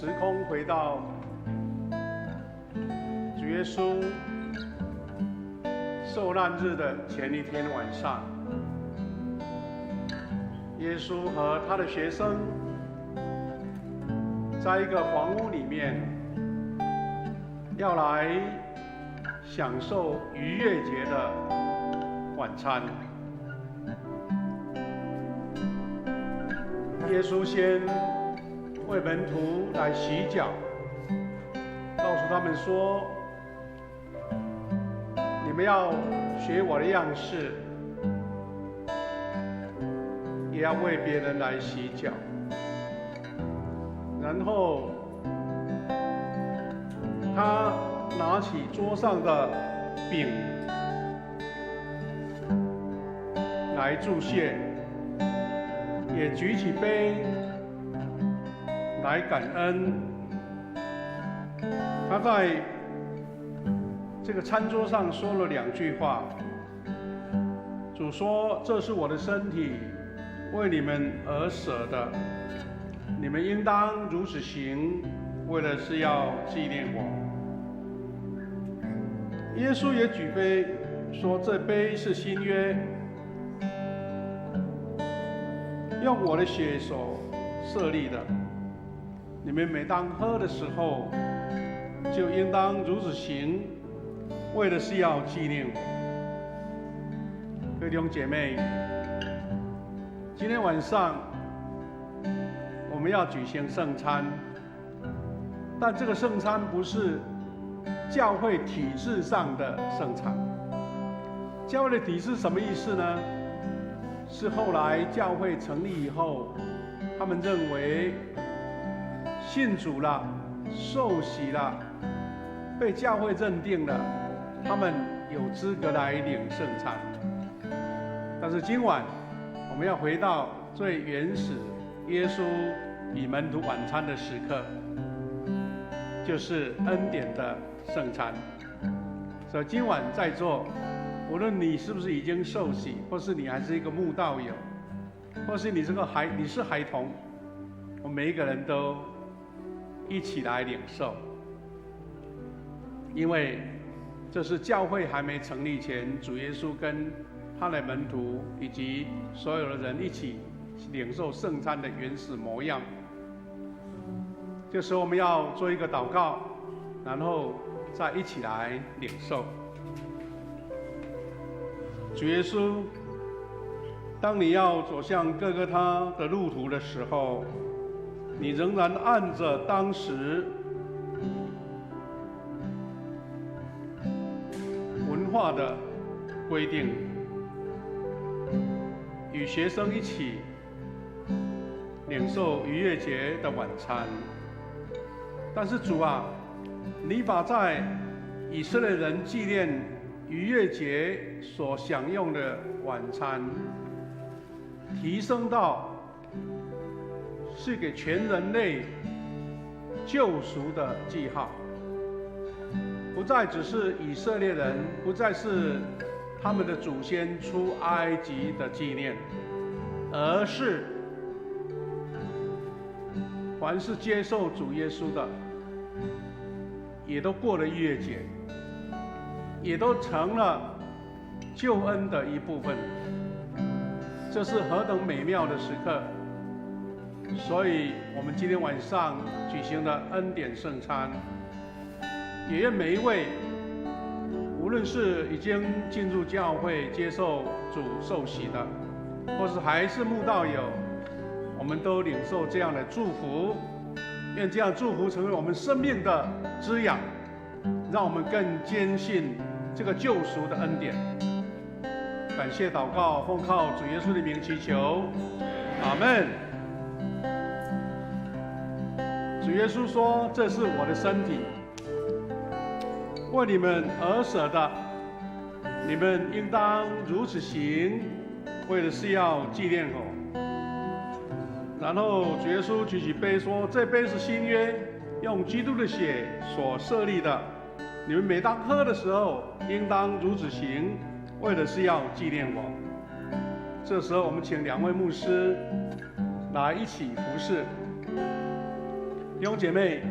S6: 时空回到主耶稣受难日的前一天晚上，耶稣和他的学生在一个房屋里面，要来享受逾越节的晚餐。耶稣先为门徒来洗脚，告诉他们说：“你们要学我的样式，也要为别人来洗脚。”然后他拿起桌上的饼来祝谢，也举起杯来感恩。他在这个餐桌上说了2句话。主说：“这是我的身体，为你们而舍的，你们应当如此行，为的是要纪念我。”耶稣也举杯说：“这杯是新约，用我的血所设立的，你们每当喝的时候，就应当如此行，为的是要纪念我。”各位弟兄姐妹，今天晚上我们要举行圣餐，但这个圣餐不是教会体制上的圣餐。教会的体制什么意思呢？是后来教会成立以后，他们认为信主了、受洗了、被教会认定了，他们有资格来领圣餐。但是今晚我们要回到最原始耶稣与门徒晚餐的时刻，就是恩典的圣餐。所以今晚在座，无论你是不是已经受洗，或是你还是一个慕道友，或是你是孩童，我们每一个人都一起来领受，因为这是教会还没成立前，主耶稣跟他的门徒以及所有的人一起领受圣餐的原始模样。这时候我们要做一个祷告，然后再一起来领受。主耶稣，当你要走向各个他的路途的时候，你仍然按着当时文化的规定，与学生一起领受逾越节的晚餐。但是主啊，你把在以色列人纪念逾越节所享用的晚餐，提升到是给全人类救赎的记号，不再只是以色列人，不再是他们的祖先出埃及的纪念，而是凡是接受主耶稣的，也都过了逾越节，也都成了救恩的一部分。这是何等美妙的时刻！所以我们今天晚上举行的恩典圣餐，也愿每一位，无论是已经进入教会接受主受洗的，或是还是慕道友，我们都领受这样的祝福。愿这样祝福成为我们生命的滋养，让我们更坚信这个救赎的恩典。感谢祷告，奉靠主耶稣的名祈求，阿们。主耶稣说：“这是我的身体，为你们而舍的，你们应当如此行，为的是要纪念我。”然后主耶稣举起杯说：“这杯是新约，用基督的血所设立的，你们每当喝的时候，应当如此行，为的是要纪念我。”这时候我们请2位牧师来一起服侍。弟兄姐妹，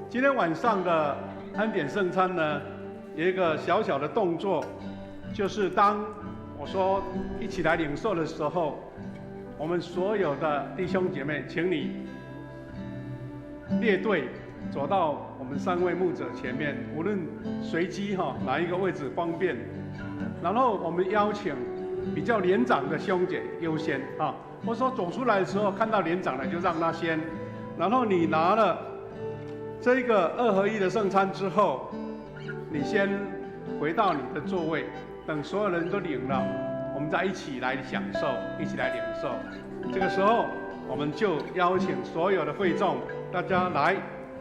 S6: 今天晚上的恩典圣餐呢，有一个小小的动作，就是当我说一起来领受的时候，我们所有的弟兄姐妹，请你列队走到我们3位牧者前面，无论随机哪一个位置方便，然后我们邀请比较年长的兄姐优先啊。我说走出来的时候看到年长的就让他先，然后你拿了这个2合1的圣餐之后，你先回到你的座位，等所有人都领了，我们再一起来享受，一起来领受。这个时候我们就邀请所有的会众，大家来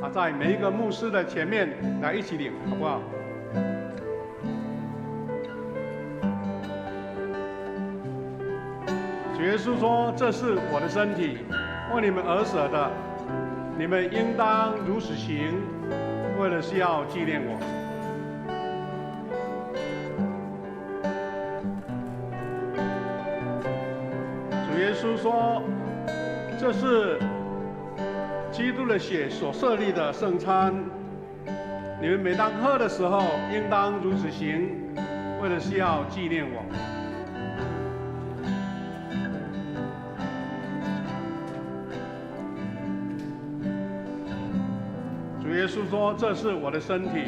S6: 在每一个牧师的前面来一起领，好不好？主耶稣说：“这是我的身体，为你们而舍的，你们应当如此行，为了是要纪念我。”主耶稣说：“这是基督的血所设立的圣餐，你们每当喝的时候，应当如此行，为了是要纪念我。”主耶稣说：“这是我的身体，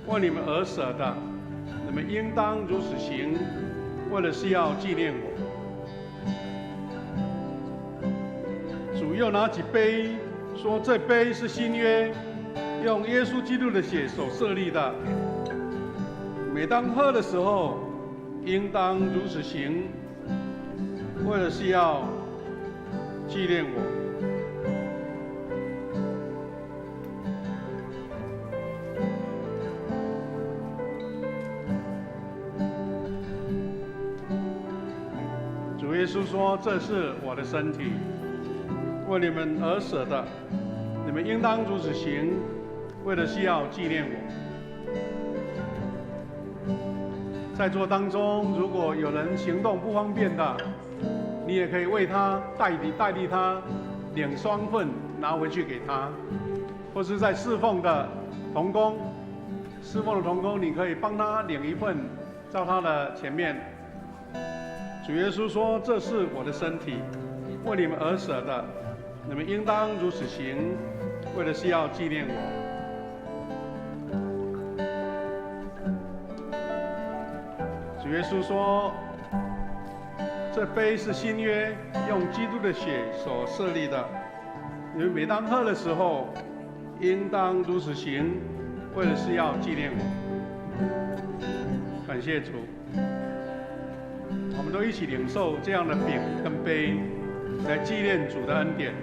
S6: 为你们而舍的，你们应当如此行，为了是要纪念我。”主又拿起杯，说：“这杯是新约，用耶稣基督的血所设立的。每当喝的时候，应当如此行，为了是要纪念我。”主耶稣说：“这是我的身体，为你们而舍的，你们应当如此行，为的是要纪念我。”在座当中，如果有人行动不方便的，你也可以为他代替他领双份拿回去给他，或是在侍奉的同工，你可以帮他领一份，到他的前面。主耶稣说：“这是我的身体，为你们而舍的，你们应当如此行，为的是要纪念我。”主耶稣说：“这杯是新约，用基督的血所设立的，你们每当喝的时候，应当如此行，为的是要纪念我。”感谢主。我们都一起领受这样的饼跟杯，来纪念主的恩典。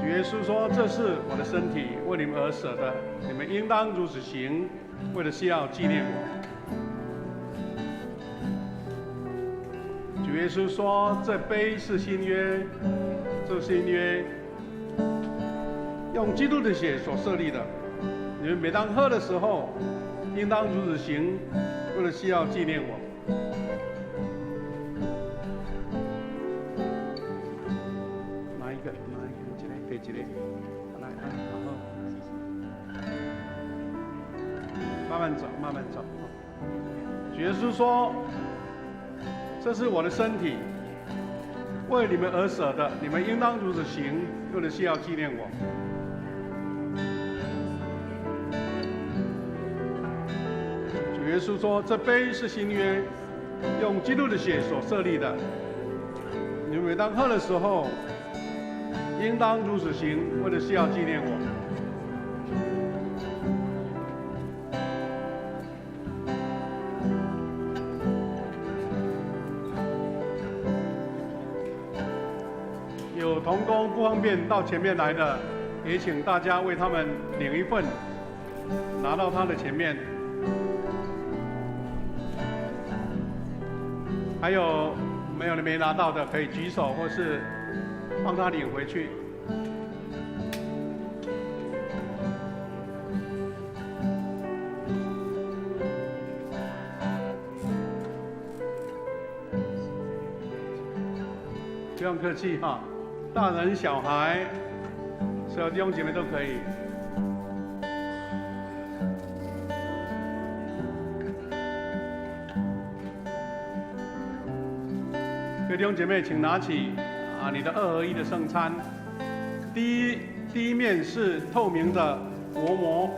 S6: 主耶稣说：“这是我的身体，为你们而舍的，你们应当如此行，为的是要纪念我。”主耶稣说：“这杯是新约，这新约用基督的血所设立的，你们每当喝的时候，应当如此行，为了是要纪念我。”哪一个？这个，来，慢慢走，慢慢走。主耶稣说：“这是我的身体，为你们而舍的，你们应当如此行，为的是要纪念我。”主耶稣说：“这杯是新约，用基督的血所设立的，你们每当喝的时候，应当如此行，为的是要纪念我。”有同工不方便到前面来的，也请大家为他们领一份，拿到他的前面。还有没拿到的，可以举手或是帮他领回去。不用客气哈。大人小孩，所有弟兄姐妹都可以。各位弟兄姐妹，请拿起你的2合1的圣餐。第一面是透明的薄膜，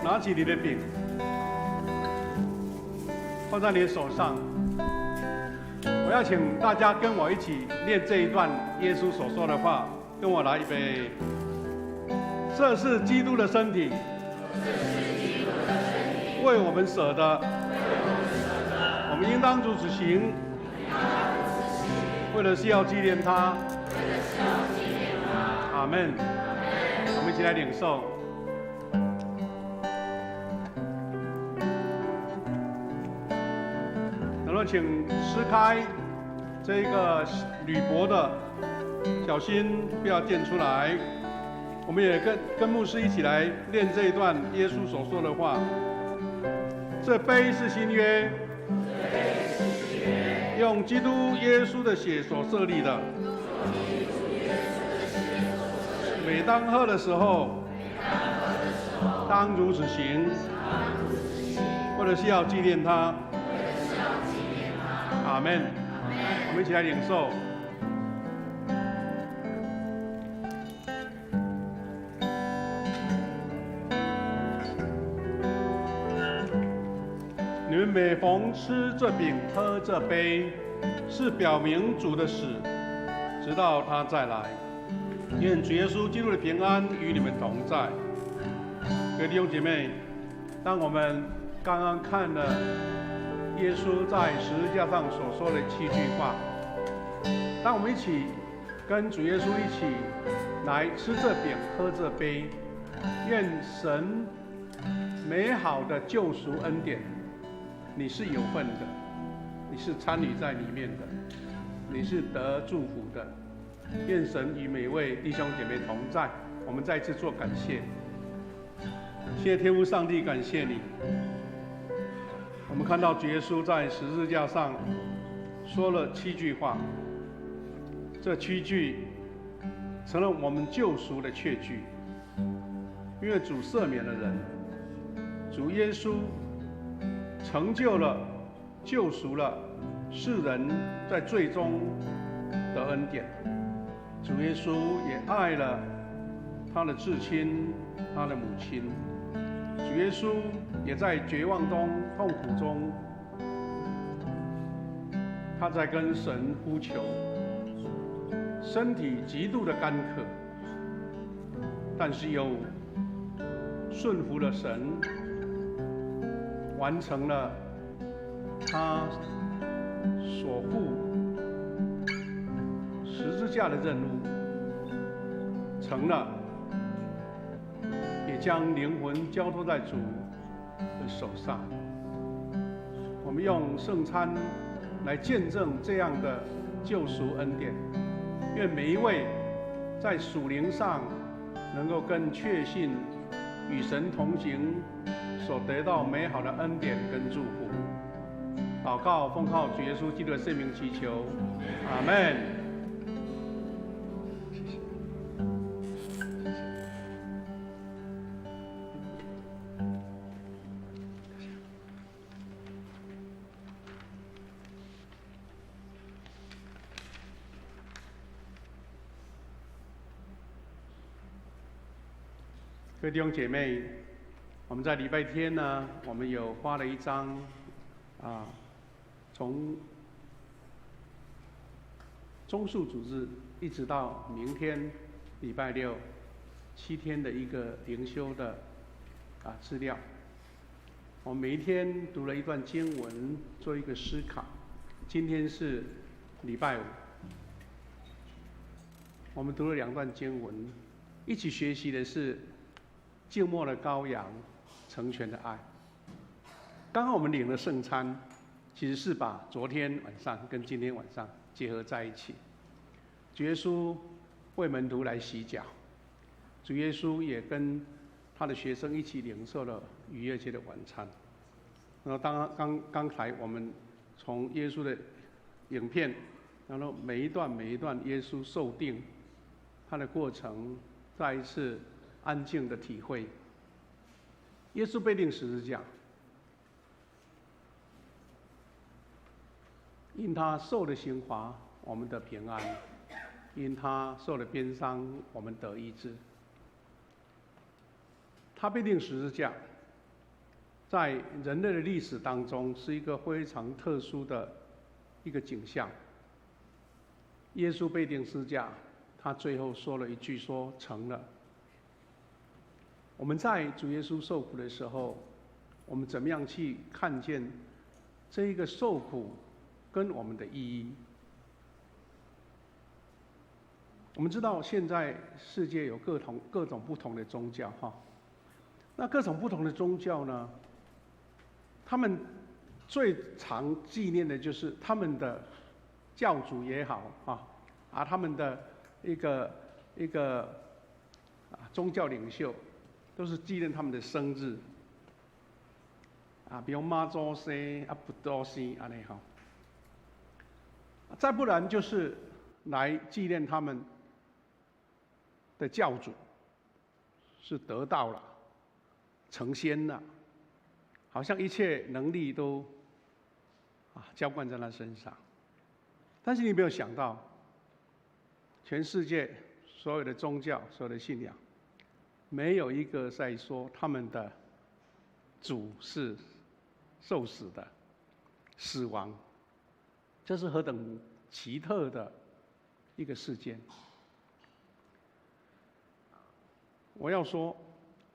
S6: 拿起你的饼，放在你的手上。我要请大家跟我一起念这一段耶稣所说的话，跟我来预备。这是基督的身体，为我们舍的，我们应当如此行，为了是要纪念他。阿们。我们一起来领受。然后请撕开这个铝箔的，小心不要溅出来。我们也跟牧师一起来念这一段耶稣所说的话。这杯是新约，用基督耶稣的血所设立的。每当喝的时候，当如此行，或者是要纪念他。阿们。我们一起来领受。你们每逢吃这饼、喝这杯，是表明主的死，直到他再来。愿主耶稣基督的平安与你们同在。各位弟兄姐妹，当我们刚刚看了耶稣在十字架上所说的7句话，当我们一起跟主耶稣一起来吃这饼、喝这杯，愿神美好的救赎恩典，你是有份的，你是参与在里面的，你是得祝福的。愿神与每位弟兄姐妹同在。我们再一次做感谢，谢谢天父上帝，感谢你。我们看到主耶稣在十字架上说了7句话，这7句成了我们救赎的确据。因为主赦免了人，主耶稣成就了、救赎了世人在罪中的恩典。主耶稣也爱了他的至亲，他的母亲。主耶稣也在绝望中、痛苦中，他在跟神呼求，身体极度的干渴，但是又顺服了神，完成了他所负十字架的任务，成了，也将灵魂交托在主的手上。我们用圣餐来见证这样的救赎恩典。愿每一位在属灵上能够更确信与神同行，所得到美好的恩典跟祝福。祷告奉靠主耶稣基督的圣名祈求，阿们。各位弟兄姐妹，我们在礼拜天呢，我们有发了一张从中述主日一直到明天礼拜六7天的一个灵修的资料。我们每一天读了一段经文，做一个思考。今天是礼拜5，我们读了2段经文，一起学习的是静默的羔羊，成全的爱。刚刚我们领了圣餐，其实是把昨天晚上跟今天晚上结合在一起。主耶稣为门徒来洗脚，主耶稣也跟他的学生一起领受了逾越节的晚餐。然后刚才我们从耶稣的影片然后每一段耶稣受定他的过程，再一次安静的体会。耶稣被钉十字架，因他受的刑罚，我们得平安；因他受的鞭伤，我们得医治。他被钉十字架，在人类的历史当中是一个非常特殊的一个景象。耶稣被钉十字架，他最后说了一句说成了。我们在主耶稣受苦的时候，我们怎么样去看见这一个受苦跟我们的意义？我们知道现在世界有各种不同的宗教哈，那各种不同的宗教呢，他们最常纪念的就是他们的教主也好他们的一个宗教领袖，都是纪念他们的生日比如妈祖生不多生安尼哈，再不然就是来纪念他们的教主是得道了、成仙了，好像一切能力都浇灌在他身上。但是你没有想到，全世界所有的宗教、所有的信仰，没有一个在说他们的主是受死的、死亡。这是何等奇特的一个事件！我要说，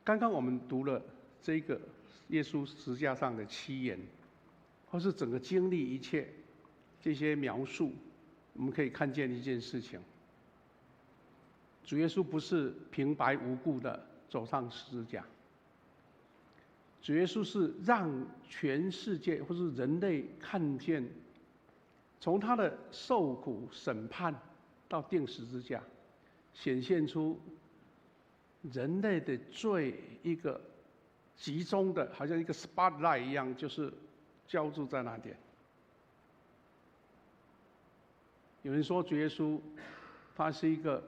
S6: 刚刚我们读了这个耶稣十字架上的七言，或是整个经历一切这些描述，我们可以看见一件事情：主耶稣不是平白无故的走上十字架，主耶稣是让全世界或是人类看见，从他的受苦、审判到钉十字架，显现出人类的罪一个集中的，好像一个 spotlight 一样，就是浇筑在那点。有人说主耶稣他是一个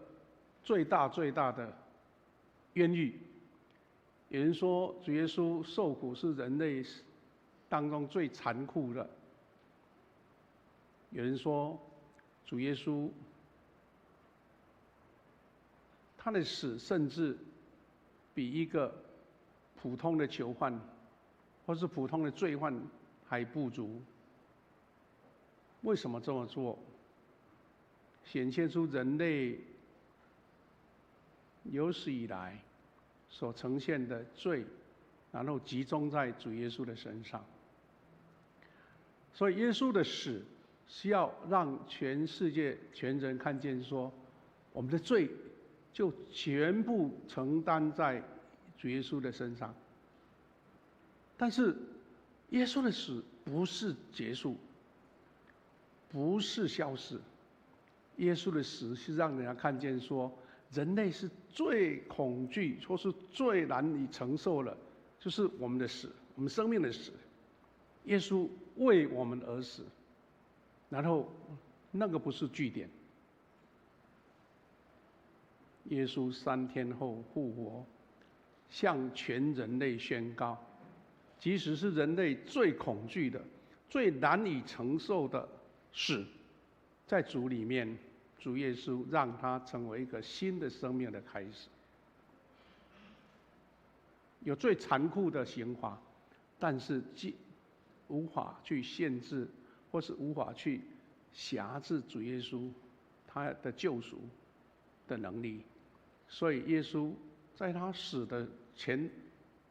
S6: 最大的冤狱，有人说主耶稣受苦是人类当中最残酷的，有人说主耶稣他的死甚至比一个普通的囚犯或是普通的罪犯还不如。为什么这么做？显现出人类有史以来所呈现的罪，然后集中在主耶稣的身上。所以耶稣的死是要让全世界全人看见说，我们的罪就全部承担在主耶稣的身上。但是耶稣的死不是结束，不是消失，耶稣的死是让人家看见说，人类是最恐惧或是最难以承受的，就是我们的死，我们生命的死。耶稣为我们而死，然后那个不是据点。耶稣3天后复活，向全人类宣告，即使是人类最恐惧的、最难以承受的死，在主里面，主耶稣让它成为一个新的生命的开始。有最残酷的刑罚，但是无法去限制，或是无法去辖制主耶稣他的救赎的能力。所以耶稣在他死的前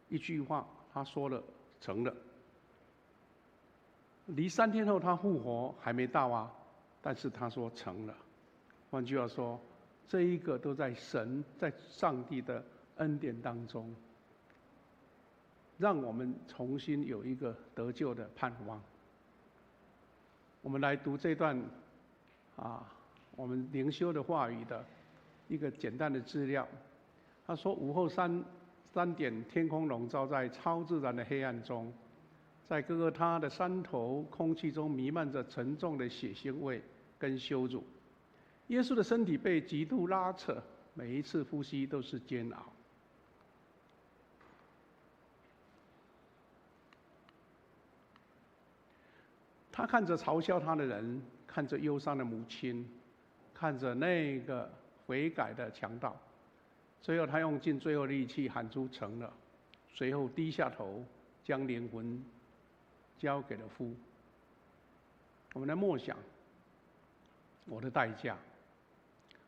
S6: 一句话，他说了成了。离3天后他复活还没到但是他说成了。换句话说，这一个都在上帝的恩典当中，让我们重新有一个得救的盼望。我们来读这段我们灵修的话语的一个简单的资料。他说，午后3点，天空笼罩在超自然的黑暗中，在哥哥他的山头，空气中弥漫着沉重的血腥味跟羞辱。耶稣的身体被极度拉扯，每一次呼吸都是煎熬。他看着嘲笑他的人，看着忧伤的母亲，看着那个悔改的强盗，最后他用尽最后力气喊出成了，随后低下头，将灵魂交给了父。我们来默想我的代价，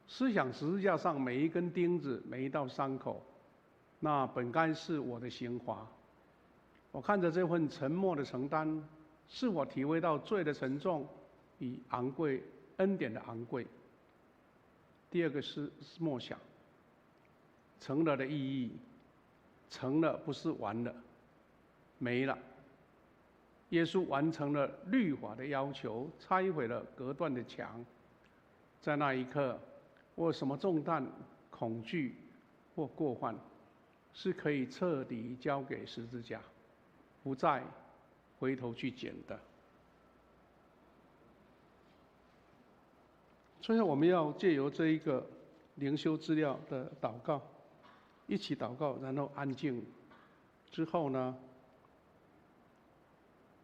S6: 思想十字架上每一根钉子，每一道伤口，那本该是我的刑罚。我看着这份沉默的承担，是我体会到罪的沉重与昂贵，恩典的昂贵。第二个是默想，成了的意义，成了不是完了，没了。耶稣完成了律法的要求，拆毁了隔断的墙。在那一刻，我有什么重担、恐惧或过患，是可以彻底交给十字架，不再回头去捡的。最后，我们要借由这一个灵修资料的祷告，一起祷告，然后安静。之后呢，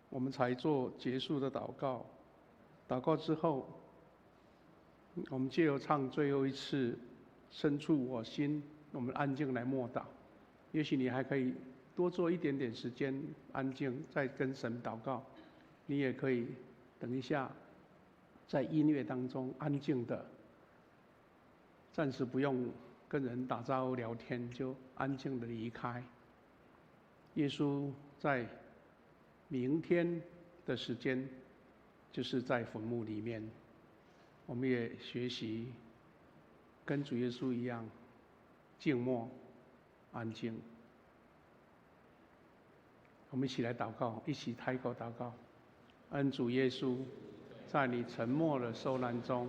S6: 我们才做结束的祷告。祷告之后，我们借由唱最后一次“深处我心”，我们安静来默祷。也许你还可以多做一点点时间安静，再跟神祷告。你也可以等一下，在音乐当中安静的，暂时不用跟人打招呼聊天，就安静的离开。耶稣在明天的时间，就是在坟墓里面，我们也学习跟主耶稣一样，静默、安静。我们一起来祷告，一起开口祷告。恩主耶稣，在你沉默的受难中，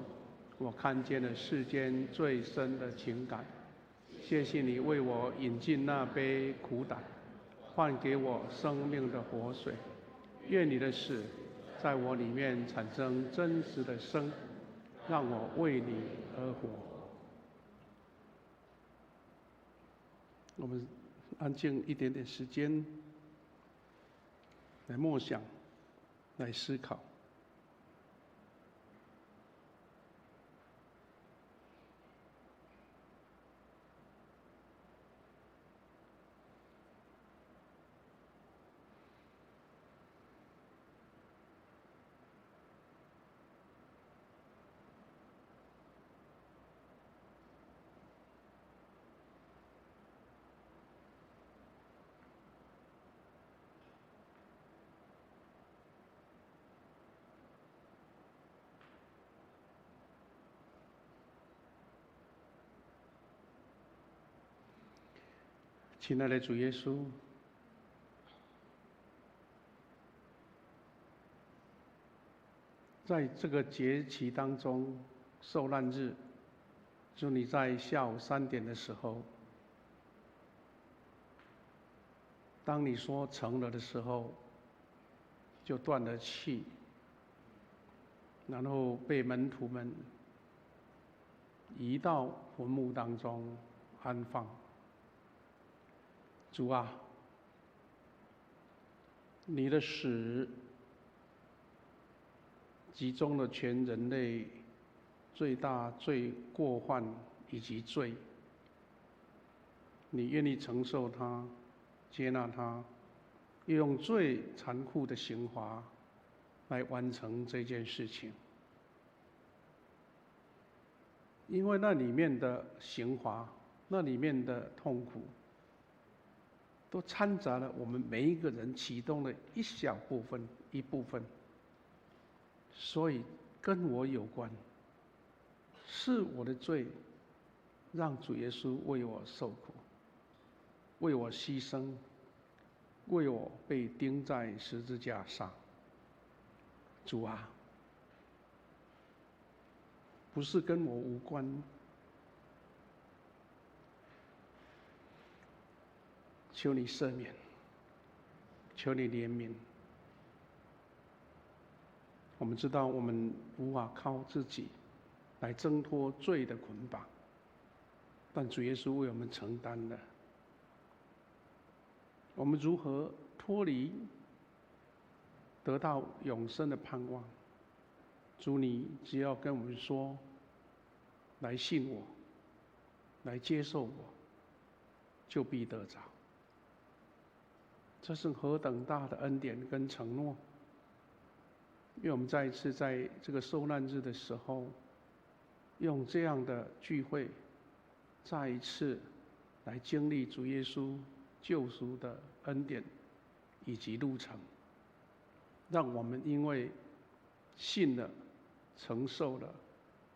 S6: 我看见了世间最深的情感。谢谢你为我饮尽那杯苦胆，换给我生命的活水。愿你的死在我里面产生真实的生，让我为你而活。我们安静一点点时间，来默想，来思考。亲爱的主耶稣，在这个节期当中，受难日，祝你在下午3点的时候，当你说成了的时候，就断了气，然后被门徒们移到坟墓当中安放。主啊，你的死集中了全人类最大最过患以及罪，你愿意承受它，接纳它，又用最残酷的刑罚来完成这件事情。因为那里面的刑罚，那里面的痛苦，都掺杂了我们每一个人其中的一小部分、一部分，所以跟我有关，是我的罪，让主耶稣为我受苦，为我牺牲，为我被钉在十字架上。主啊，不是跟我无关，求你赦免，求你怜悯。我们知道我们无法靠自己来挣脱罪的捆绑，但主耶稣为我们承担了。我们如何脱离，得到永生的盼望？主，你只要跟我们说，来信我，来接受我，就必得着。这是何等大的恩典跟承诺！愿我们再一次在这个受难日的时候，用这样的聚会，再一次来经历主耶稣救赎的恩典以及路程，让我们因为信了、承受了，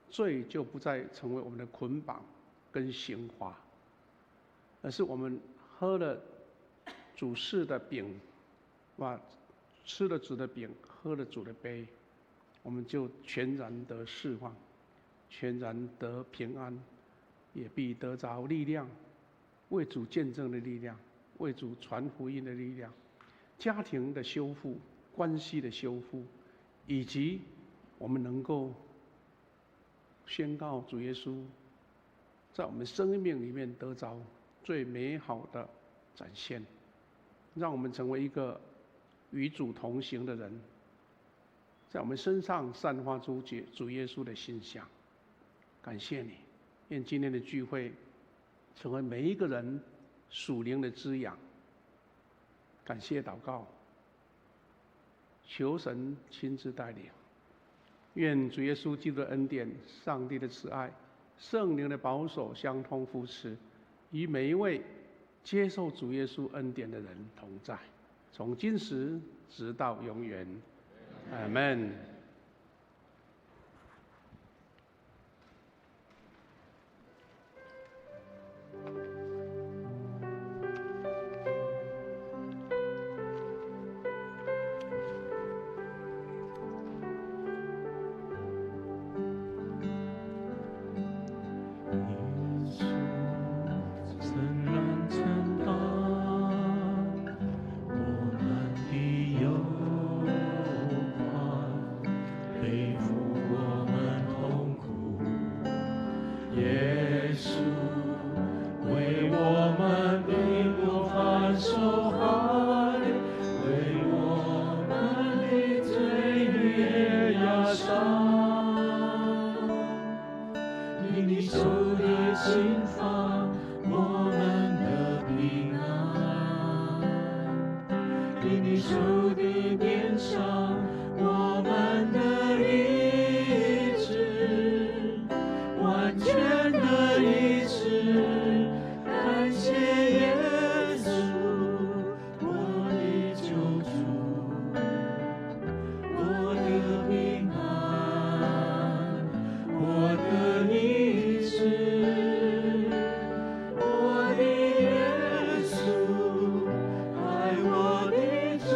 S6: 罪就不再成为我们的捆绑跟刑罚，而是我们喝了主赐的饼，吃了主的饼，喝了主的杯，我们就全然得释放，全然得平安，也必得着力量，为主见证的力量，为主传福音的力量，家庭的修复，关系的修复，以及我们能够宣告主耶稣在我们生命里面得着最美好的展现，让我们成为一个与主同行的人，在我们身上散发出主耶稣的馨香。感谢你，愿今天的聚会成为每一个人属灵的滋养。感谢祷告，求神亲自带领。愿主耶稣基督的恩典、上帝的慈爱、圣灵的保守相通扶持，与每一位接受主耶稣恩典的人同在，从今时直到永远。阿们。
S2: 爱我的主。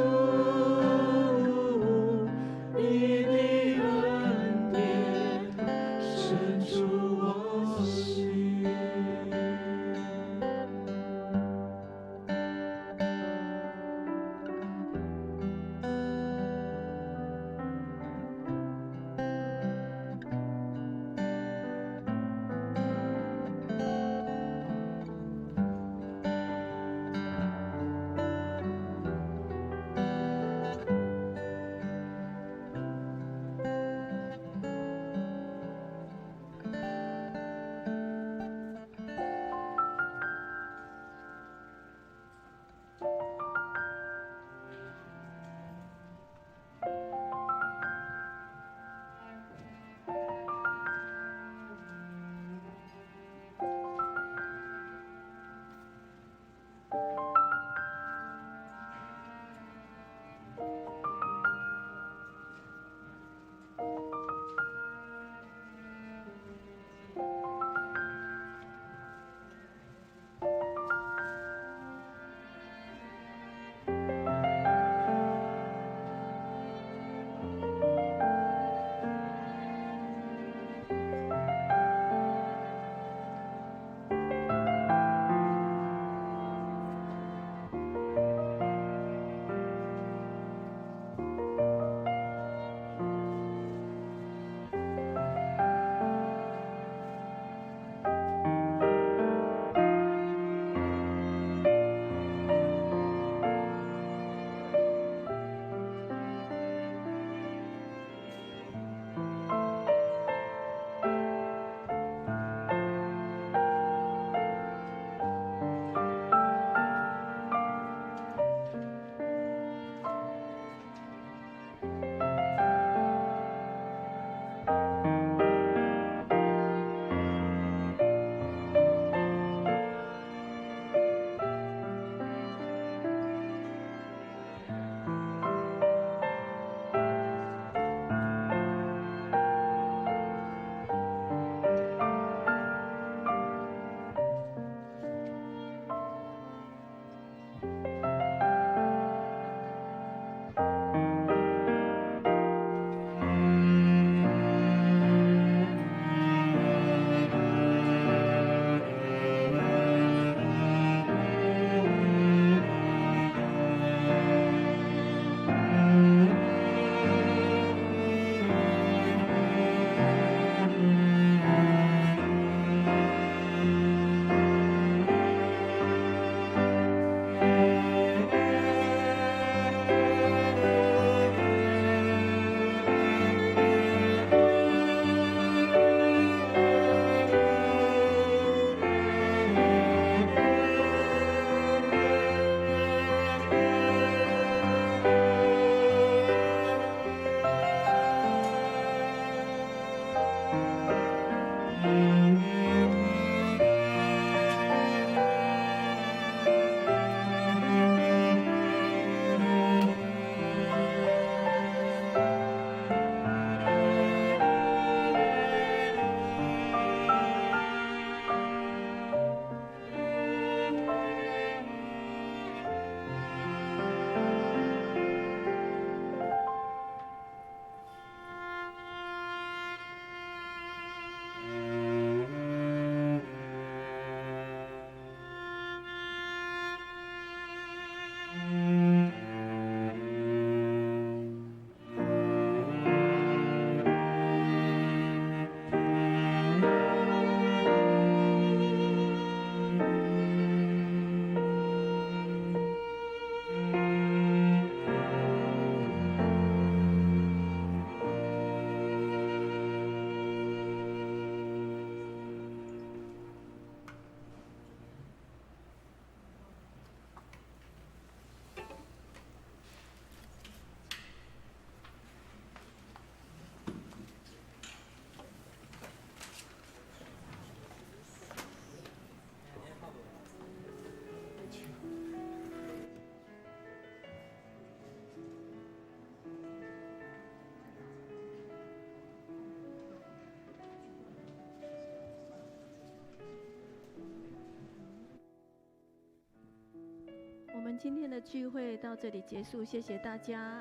S7: 们今天的聚会到这里结束，谢谢大家。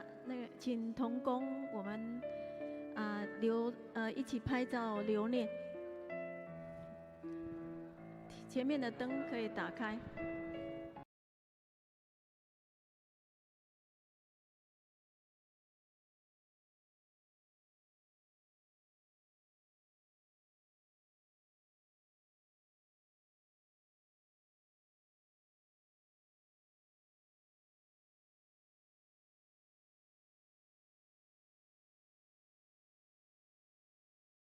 S7: 请同工我们一起拍照留念。前面的灯可以打开。